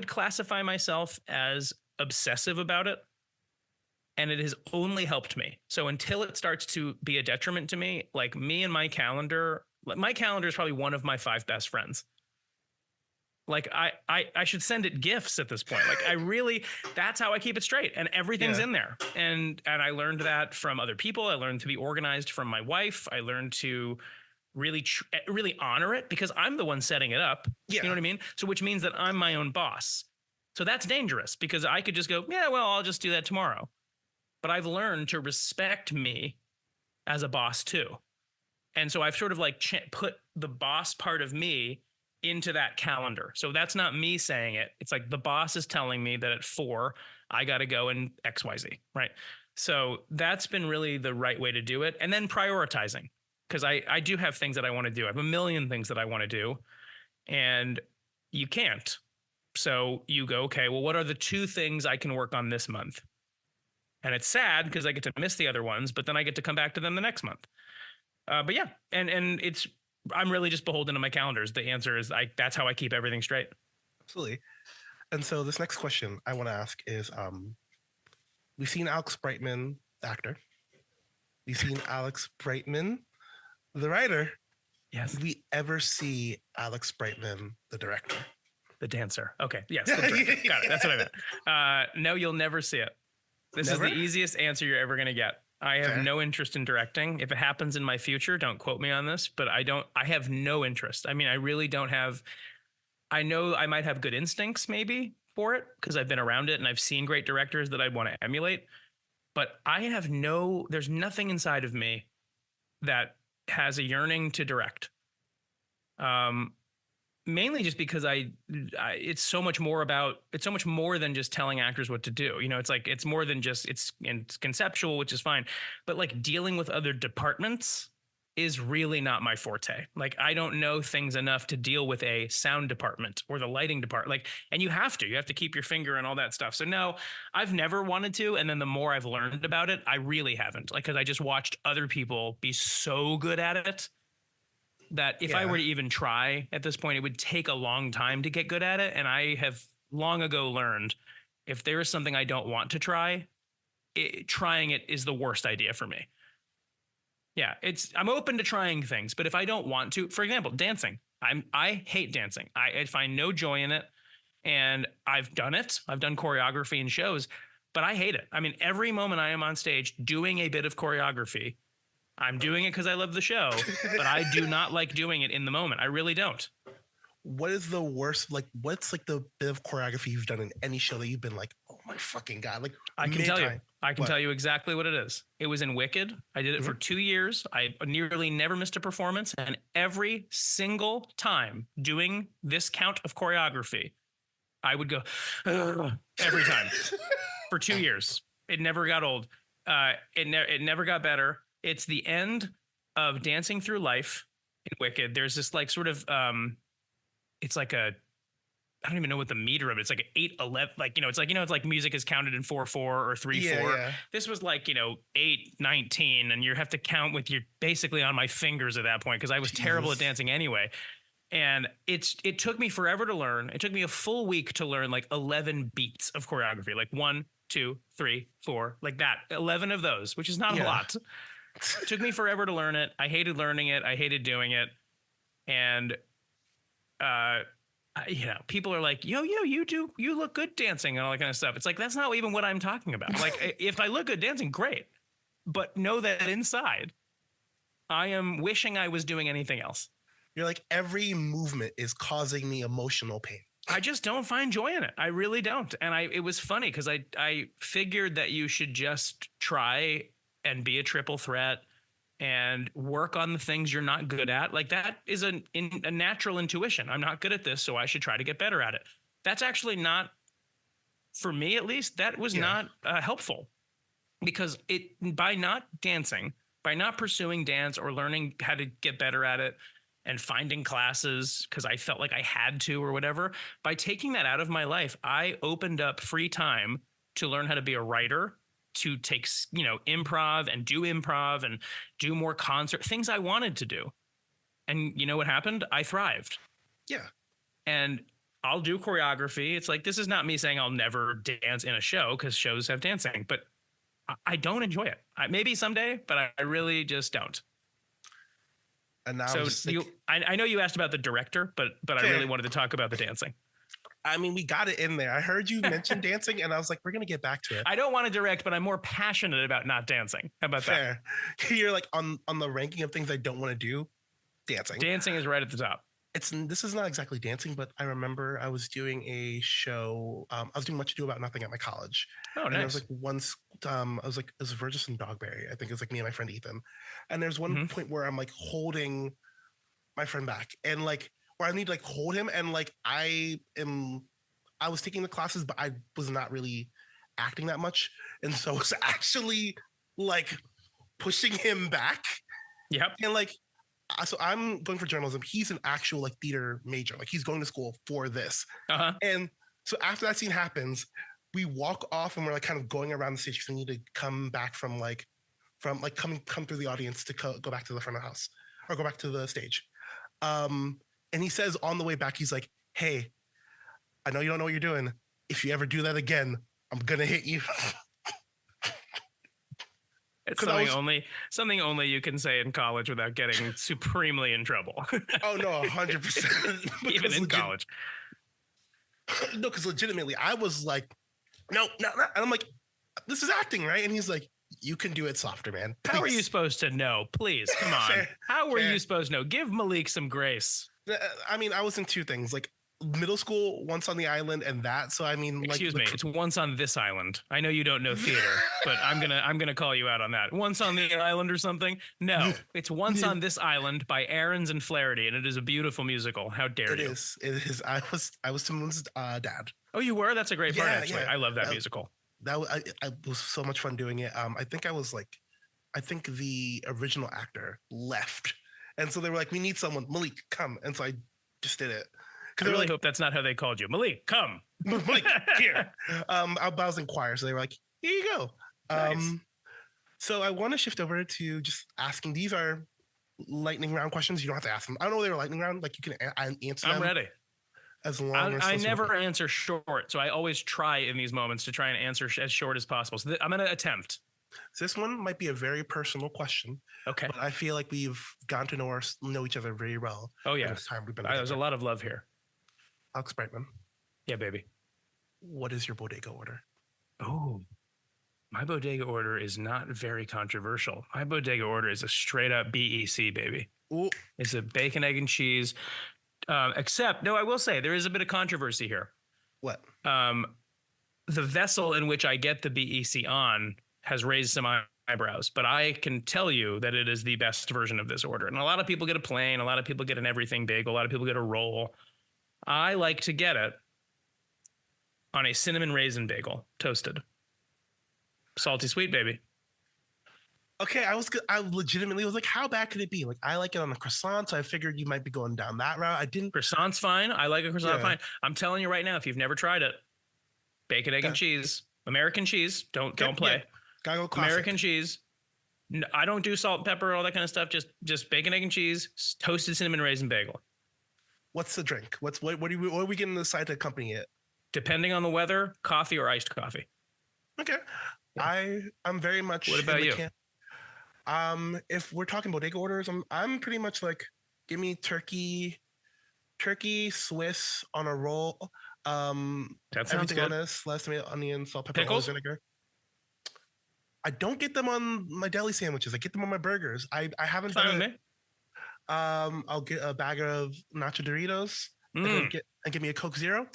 classify myself as obsessive about it. And it has only helped me. So until it starts to be a detriment to me, like me and my calendar is probably one of my 5 best friends. Like I should send it gifts at this point. Like that's how I keep it straight, and everything's in there. And I learned that from other people. I learned to be organized from my wife. I learned to really honor it, because I'm the one setting it up. You know what I mean? So which means that I'm my own boss. So that's dangerous, because I could just go, yeah, well, I'll just do that tomorrow. But I've learned to respect me as a boss too. And so I've sort of like put the boss part of me into that calendar. So that's not me saying it. It's like the boss is telling me that at 4, I got to go in XYZ, right? So that's been really the right way to do it. And then prioritizing, because I do have things that I want to do. I have a million things that I want to do, and you can't. So you go, okay, well, what are the 2 things I can work on this month? And it's sad because I get to miss the other ones, but then I get to come back to them the next month. But yeah, and I'm really just beholden to my calendars. The answer is that's how I keep everything straight.
Absolutely. And so this next question I want to ask is, we've seen Alex Brightman, the actor. We've seen Alex Brightman, the writer.
Yes.
Did we ever see Alex Brightman, the director?
The dancer. Okay. Yes. The director. Got it. That's what I meant. No, you'll never see it. This is the easiest answer you're ever going to get. I have no interest in directing. If it happens in my future, don't quote me on this, but I have no interest. I mean, I really don't have, I know I might have good instincts maybe for it, because I've been around it and I've seen great directors that I'd want to emulate. but there's nothing inside of me that has a yearning to direct. Mainly just because it's so much more than just telling actors what to do. You know, it's more than just, it's conceptual, which is fine, but like dealing with other departments is really not my forte. Like, I don't know things enough to deal with a sound department or the lighting department. Like, and you have to keep your finger and all that stuff. So no, I've never wanted to. And then the more I've learned about it, I really haven't. Like, cause I just watched other people be so good at it that if I were to even try at this point, it would take a long time to get good at it. And I have long ago learned, if there is something I don't want to try, trying it is the worst idea for me. Yeah, I'm open to trying things, but if I don't want to, for example, dancing, I hate dancing. I find no joy in it, and I've done it. I've done choreography in shows, but I hate it. I mean, every moment I am on stage doing a bit of choreography, I'm doing it because I love the show, but I do not like doing it in the moment. I really don't.
What is the worst? Like, what's like the bit of choreography you've done in any show that you've been like, oh my fucking God? Like,
I can tell you. I can tell you exactly what it is. It was in Wicked. I did it for 2 years. I nearly never missed a performance. And every single time doing this count of choreography, I would go, every time for 2 years. It never got old. It never got better. It's the end of Dancing Through Life in Wicked. There's this like sort of, it's like I don't even know what the meter of it. It's like an 8-11, like, it's like music is counted in 4/4 or 3/4.
Yeah. This
was like, 8/19, and you have to count with your basically on my fingers at that point, because I was terrible at dancing anyway. And it took me forever to learn. It took me a full week to learn like 11 beats of choreography, like 1, 2, 3, 4, like that. 11 of those, which is not a lot. It took me forever to learn it. I hated learning it. I hated doing it. And, people are like, you look good dancing and all that kind of stuff. It's like, that's not even what I'm talking about. Like, if I look good dancing, great. But know that inside, I am wishing I was doing anything else.
You're like, every movement is causing me emotional pain.
I just don't find joy in it. I really don't. And it was funny because I figured that you should just try and be a triple threat and work on the things you're not good at. Like, that is a natural intuition. I'm not good at this, so I should try to get better at it. That's actually not, for me at least, that was not helpful, because by not dancing, by not pursuing dance or learning how to get better at it and finding classes because I felt like I had to or whatever, by taking that out of my life, I opened up free time to learn how to be a writer, to take, improv and do more concert things I wanted to do. And you know what happened? I thrived.
Yeah.
And I'll do choreography. It's like, this is not me saying I'll never dance in a show, because shows have dancing, but I don't enjoy it. Maybe someday, but I really just don't.
And now,
so I know you asked about the director, but I really wanted to talk about the dancing.
I mean, we got it in there. I heard you mention dancing, and I was like, we're going to get back to it.
I don't want to direct, but I'm more passionate about not dancing. How about that?
You're like, on the ranking of things I don't want to do, dancing.
Dancing is right at the top.
This is not exactly dancing, but I remember I was doing a show. I was doing Much Ado About Nothing at my college.
Oh, nice.
And there was like once, it was Virgis and Dogberry. I think it was like me and my friend Ethan. And there's one point where I'm like holding my friend back, and like, where I need to like hold him, and like I was taking the classes, but I was not really acting that much, and so I was actually like pushing him back.
Yep.
And like, so I'm going for journalism. He's an actual like theater major. Like, he's going to school for this. And so after that scene happens, we walk off and we're like kind of going around the stage because we need to come back from come through the audience to go back to the front of the house, or go back to the stage. And he says on the way back, he's like, hey, I know you don't know what you're doing. If you ever do that again, I'm going to hit you.
It's something only you can say in college without getting supremely in trouble.
Oh, no, 100%.
Even in college.
No, because legitimately, I was like, no. And I'm like, this is acting, right? And he's like, you can do it softer, man. Please.
How are you supposed to know? Please, come on.
Fair.
How were you supposed to know? Give Malik some grace.
I mean, I was in two things. Like, middle school, once on the island, and that. So I mean,
Excuse me, it's once on this island. I know you don't know theater, but I'm gonna call you out on that. Once on the island or something? No, it's Once on This Island by Aarons and Flaherty, and it is a beautiful musical. How dare you?
It is. I was Timon's dad.
Oh, you were? That's a great part, actually.
Yeah.
I love that musical.
I was so much fun doing it. I think the original actor left, and so they were like, "We need someone. Malik, come." And so I just did it.
I really hope that's not how they called you. Malik, come.
Malik, here. I was in choir, so they were like, "Here you go."
Nice.
So I want to shift over to just asking. These are lightning round questions. You don't have to ask them. I don't know if they were lightning round. Like you can answer them.
I'm ready.
As long as
I never answer short, so I always try in these moments to try and answer as short as possible. So I'm going to attempt.
This one might be a very personal question.
Okay.
But I feel like we've gotten to know each other very well.
Oh, yeah.
This time we've been
There's a lot of love here.
Alex Brightman.
Yeah, baby.
What is your bodega order?
Oh, my bodega order is not very controversial. My bodega order is a straight up BEC, baby.
Ooh.
It's a bacon, egg, and cheese. Except, no, I will say there is a bit of controversy here.
What?
The vessel in which I get the BEC on has raised some eyebrows, but I can tell you that it is the best version of this order. And a lot of people get a plain, a lot of people get an everything bagel, a lot of people get a roll. I like to get it on a cinnamon raisin bagel, toasted. Salty sweet, baby.
Okay, I legitimately was like, how bad could it be? Like, I like it on a croissant, so I figured you might be going down that route. I didn't.
Croissant's fine. I like a croissant fine. I'm telling you right now, if you've never tried it, bacon, egg, and cheese, American cheese. Don't play.
Yeah. Gotta go classic.
American cheese. No, I don't do salt and pepper, all that kind of stuff. Just bacon, egg, and cheese, toasted cinnamon raisin bagel.
What's the drink? What are we getting the side to accompany it?
Depending on the weather, coffee or iced coffee.
Okay. Yeah. I'm very much.
What about you?
If we're talking bodega orders, I'm pretty much like, give me turkey Swiss on a roll.
That sounds
everything
good.
on this, last tomato, onion, salt, pepper,
Pickles?
vinegar. I don't get them on my deli sandwiches. I get them on my burgers. I haven't
Fine
done
with
it.
me.
I'll get a bag of nacho Doritos and give me a Coke Zero.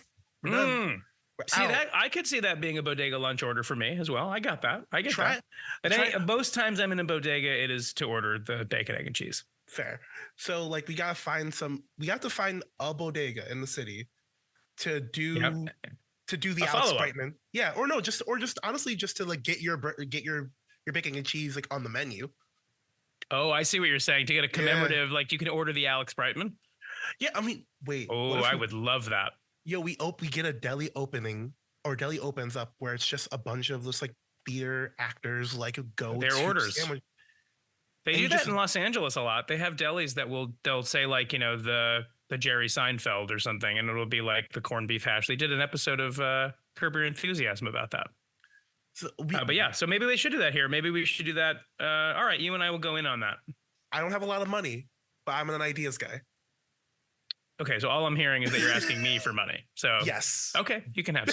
We're done. We're
See
out.
that? I could see that being a bodega lunch order for me as well. I got that. I get
Try
that.
it.
But most times I'm in a bodega, it is to order the bacon, egg, and cheese.
Fair. So like we have to find a bodega in the city to do the Alex Brightman. Yeah, or just honestly just to like get your bacon and cheese like on the menu.
Oh, I see what you're saying. To get a commemorative, like you can order the Alex Brightman.
Yeah, I mean, wait.
Oh, I would love that.
Yo, we get a deli opening or deli opens up where it's just a bunch of just like theater actors like go
their
to
orders.
Sandwich.
They do that in Los Angeles a lot. They have delis that they'll say like, the Jerry Seinfeld or something, and it'll be like the corned beef hash. They did an episode of Curb Your Enthusiasm about that.
So
but yeah, so maybe they should do that here. Maybe we should do that. All right, you and I will go in on that. I
don't have a lot of money, but I'm an ideas guy.
Okay, so all I'm hearing is that you're asking me for money. So
yes.
Okay, you can have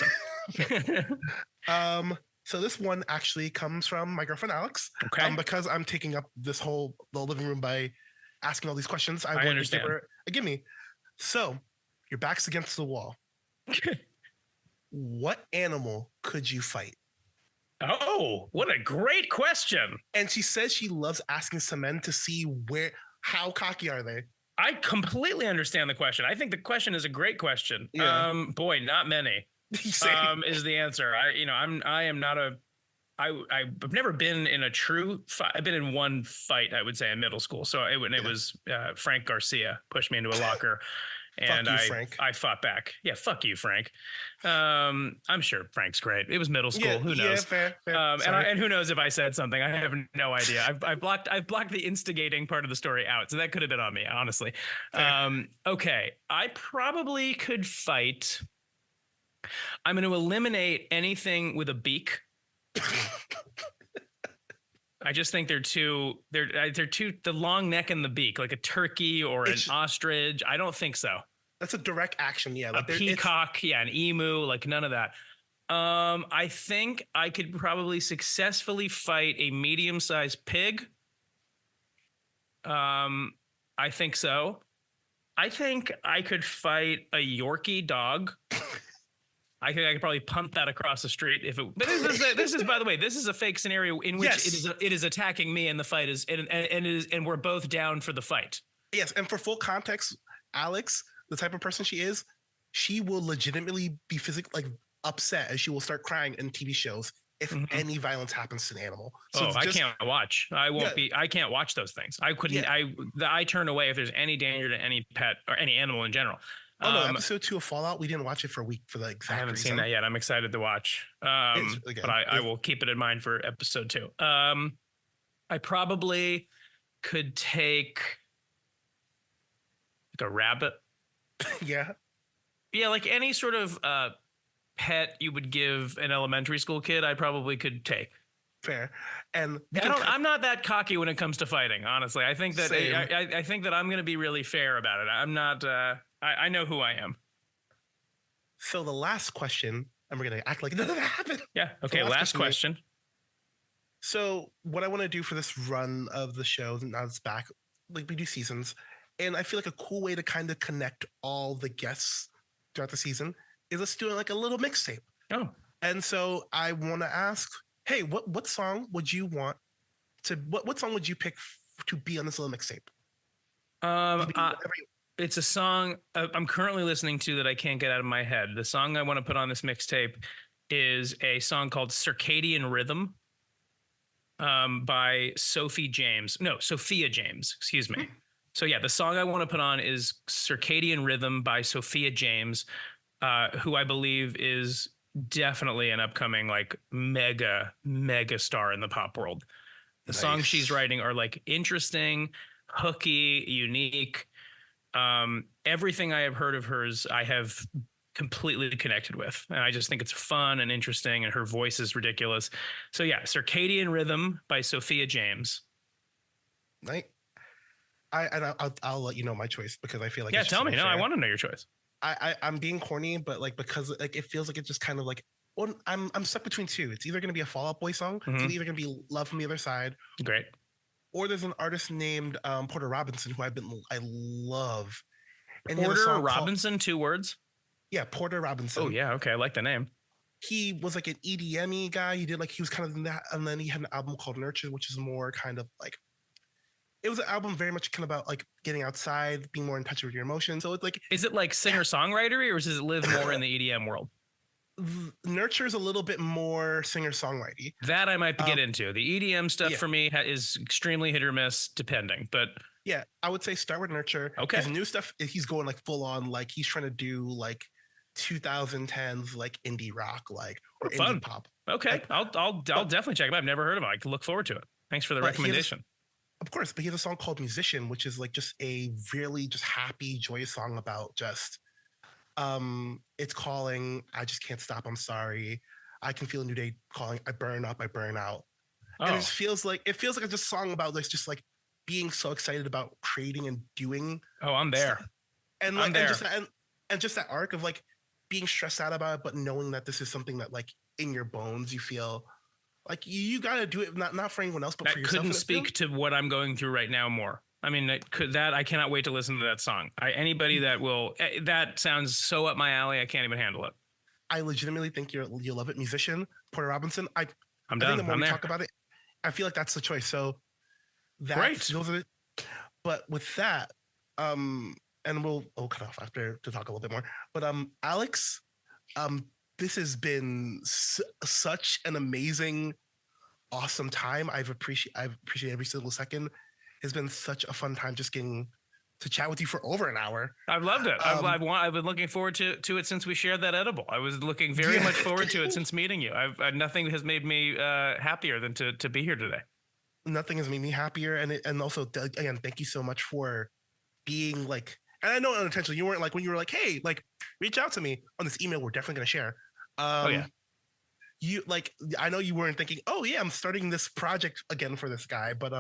some.
So this one actually comes from my girlfriend Alex.
Okay.
Because I'm taking up the living room by asking all these questions. I want
understand.
to give her a gimme. So your back's against the wall. What animal could you fight?
Oh, what a great question.
And she says she loves asking some men to see how cocky are they?
I completely understand the question. I think the question is a great question.
Yeah.
Boy, not many. Is the answer. I've never been in a true fight. I've been in one fight, I would say, in middle school. So it was Frank Garcia pushed me into a locker. And I fought back. Yeah, fuck you, Frank. I'm sure Frank's great. It was middle school.
Yeah,
who knows?
Yeah, fair.
And who knows if I said something? I have no idea. I've blocked the instigating part of the story out, so that could have been on me, honestly. Okay, I probably could fight. I'm going to eliminate anything with a beak. I just think they're too the long neck and the beak, like a turkey or an ostrich. I don't think so.
That's a direct action. Yeah.
Like a peacock. Yeah. An emu, like none of that. I think I could probably successfully fight a medium-sized pig. I think so. I think I could fight a Yorkie dog. I think I could probably punt that across the street if it. But this is by the way, this is a fake scenario in which
Yes.
it is attacking me, and the fight is and we're both down for the fight.
Yes, and for full context, Alex, the type of person she is, she will legitimately be physically like upset, and she will start crying in TV shows if any violence happens to an animal. So
I can't watch. I won't be. I can't watch those things. I couldn't.
Yeah.
I turn away if there's any danger to any pet or any animal in general.
Oh no, episode 2 of Fallout, we didn't watch it for a week for the exact
I haven't
reason.
seen that yet. I'm excited to watch. But I will keep it in mind for episode 2. I probably could take like a rabbit.
Yeah.
Yeah, like any sort of pet you would give an elementary school kid, I probably could take.
Fair. And
I'm not that cocky when it comes to fighing, honestly. I think that I think that I'm going to be really fair about it. I'm not. I know who I am.
So the last question, and we're going to act like none of that happened.
Yeah. Okay.
So
last question.
So what I want to do for this run of the show, now it's back, like we do seasons, and I feel like a cool way to kind of connect all the guests throughout the season is let's do like a little mixtape.
Oh.
And so I want to ask, hey, what song would you want to? What song would you pick to be on this little mixtape?
It's a song I'm currently listening to that I can't get out of my head. The song I want to put on this mixtape is a song called Circadian Rhythm by Sophia James. Excuse me. So yeah, the song I want to put on is Circadian Rhythm by Sophia James, who I believe is definitely an upcoming like mega star in the pop world. The songs she's writing are like interesting, hooky, unique. Everything I have heard of hers, I have completely connected with, and I just think it's fun and interesting, and her voice is ridiculous. So yeah, Circadian Rhythm by Sophia James.
Right. I'll let you know my choice because I feel like
tell me. No, I want to know your choice.
I'm being corny, but like because like it feels like it's just kind of like I'm stuck between two. It's either going to be a Fall Out Boy song, it's either going to be Love from the Other Side,
great,
or there's an artist named Porter Robinson who I love.
And Porter Robinson, 2 words.
Yeah, Porter Robinson.
Oh yeah, okay, I like the name.
He was like an EDM-y guy. He was kind of in that, and then he had an album called Nurture, which is more kind of like. It was an album very much kind of about like getting outside, being more in touch with your emotions. So it's like,
is it like singer-songwriter, or does it live more in the EDM world?
Nurture is a little bit more singer-songwriter.
That I might get into. The EDM stuff for me is extremely hit or miss, depending. But
yeah, I would say start with Nurture.
Okay.
His new stuff, he's going like full on, like he's trying to do like 2010s like indie rock, like or indie pop.
Okay,
like,
I'll definitely check it out. I've never heard of it. I can look forward to it. Thanks for the recommendation.
Of course, but he has a song called Musician, which is like just a really just happy, joyous song about just it's calling, I just can't stop, I'm sorry. I can feel a new day calling, I burn up, I burn out. And it feels like a just song about like just like being so excited about creating and doing.
Oh, I'm there.
Stuff. And like and just that arc of like being stressed out about it, but knowing that this is something that like in your bones you feel like you got to do it, not for anyone else, but for yourself.
Couldn't speak to what I'm going through right now more. I mean, I cannot wait to listen to that song. Anybody that will, that sounds so up my alley. I can't even handle it.
I legitimately think you'll love it. Musician, Porter Robinson. I'm done.
I think
the more we talk about it, I feel like that's the choice. So that's those are it. But with that, and we'll cut off after to talk a little bit more. But Alex, this has been such an amazing, awesome time. I've appreciated every single second. It's been such a fun time just getting to chat with you for over an hour.
I've loved it. I've been looking forward to it since we shared that edible. I was looking very much forward to it since meeting you. Nothing has made me happier than to be here today.
Nothing has made me happier, and also again, thank you so much for being like. And I know unintentionally you weren't like when you were like, hey, like reach out to me on this email. We're definitely gonna share. You like, I know you weren't thinking, oh yeah, I'm starting this project again for this guy, but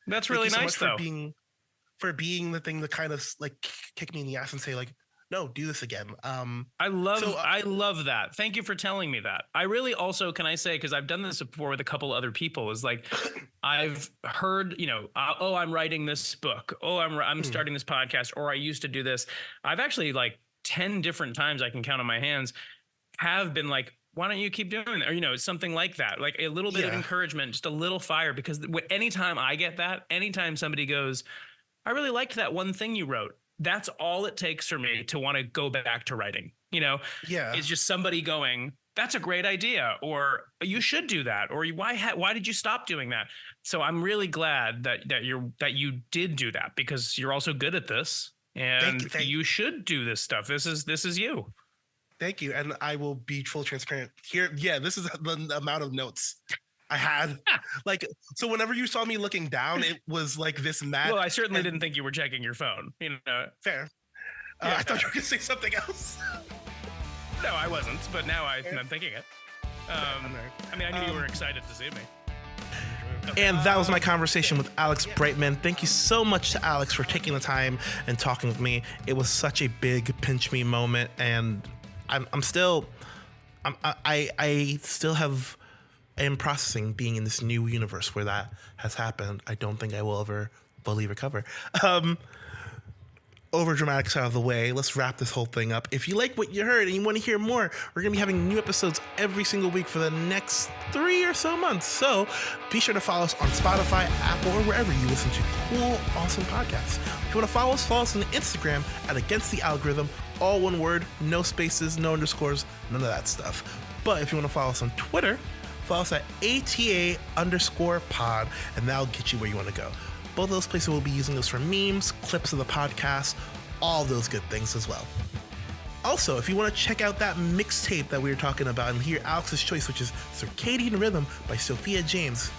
that's really nice though.
For being the thing to kind of like kick me in the ass and say like, no, do this again.
I love that. Thank you for telling me that. I really also, can I say, because I've done this before with a couple other people, is like, I've heard, oh, I'm writing this book. Oh, I'm starting this podcast, or I used to do this. I've actually like 10 different times I can count on my hands have been like, why don't you keep doing it? Or, something like that, like a little bit of encouragement, just a little fire, because anytime I get that, anytime somebody goes, I really liked that one thing you wrote, that's all it takes for me to want to go back to writing. It's just somebody going, that's a great idea, or you should do that, or why did you stop doing that? So I'm really glad that you did do that, because you're also good at this, and you should do this stuff. This is you.
Thank you. And I will be full transparent here. Yeah, this is the amount of notes I had. Like, so whenever you saw me looking down, it was like this mad.
Well, I certainly didn't think you were checking your phone.
Fair. I thought you were going to say something else.
No, I wasn't, but now I'm thinking it. I knew you were excited to see me.
And that was my conversation with Alex Brightman. Thank you so much to Alex for taking the time and talking with me. It was such a big pinch me moment, and I am processing being in this new universe where that has happened. I don't think I will ever fully recover. Over dramatics out of the way, let's wrap this whole thing up. If you like what you heard and you want to hear more, we're going to be having new episodes every single week for the next 3 or so months. So be sure to follow us on Spotify, Apple, or wherever you listen to cool, awesome podcasts. If you want to follow us on Instagram at Against the Algorithm, all one word, no spaces, no underscores, none of that stuff. But if you want to follow us on Twitter, follow us at ATA_pod, and that'll get you where you want to go. Both of those places will be using those for memes, clips of the podcast, all those good things as well. Also, if you want to check out that mixtape that we were talking about and hear Alex's choice, which is Circadian Rhythm by Sophia James,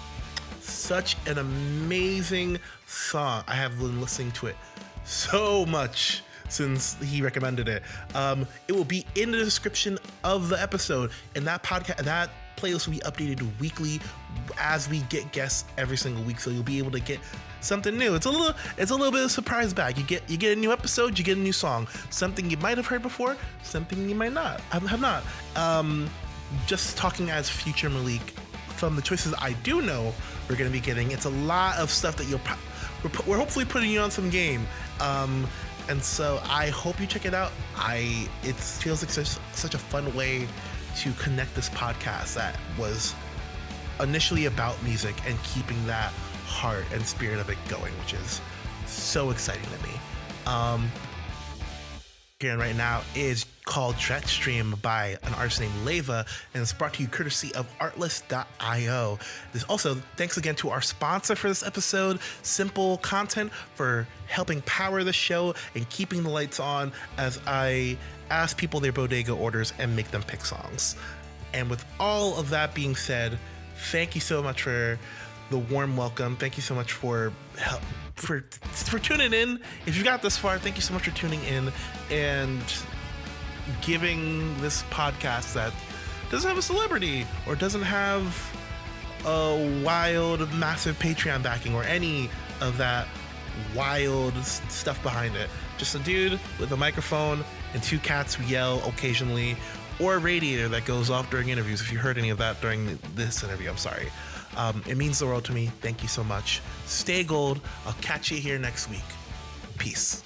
such an amazing song. I have been listening to it so much since he recommended it. It will be in the description of the episode, and that playlist will be updated weekly as we get guests every single week, so you'll be able to get something new. It's a little bit of a surprise bag. You get a new episode, you get a new song, something you might have heard before, something you might not have not. Just talking as future Malik, from the choices I do know we're going to be getting, it's a lot of stuff that we're hopefully putting you on some game. And so I hope you check it out. It feels like such a fun way to connect this podcast that was initially about music and keeping that heart and spirit of it going, which is so exciting to me. Here right now is called Jetstream by an artist named Leva, and it's brought to you courtesy of Artlist.io. There's also thanks again to our sponsor for this episode, Simple Content, for helping power the show and keeping the lights on as I ask people their bodega orders and make them pick songs. And with all of that being said, thank you so much for the warm welcome. Thank you so much for tuning in. If you got this far, thank you so much for tuning in and giving this podcast that doesn't have a celebrity or doesn't have a wild, massive Patreon backing or any of that wild stuff behind it. Just a dude with a microphone and 2 cats who yell occasionally, or a radiator that goes off during interviews. If you heard any of that during this interview, I'm sorry. It means the world to me. Thank you so much. Stay gold. I'll catch you here next week. Peace.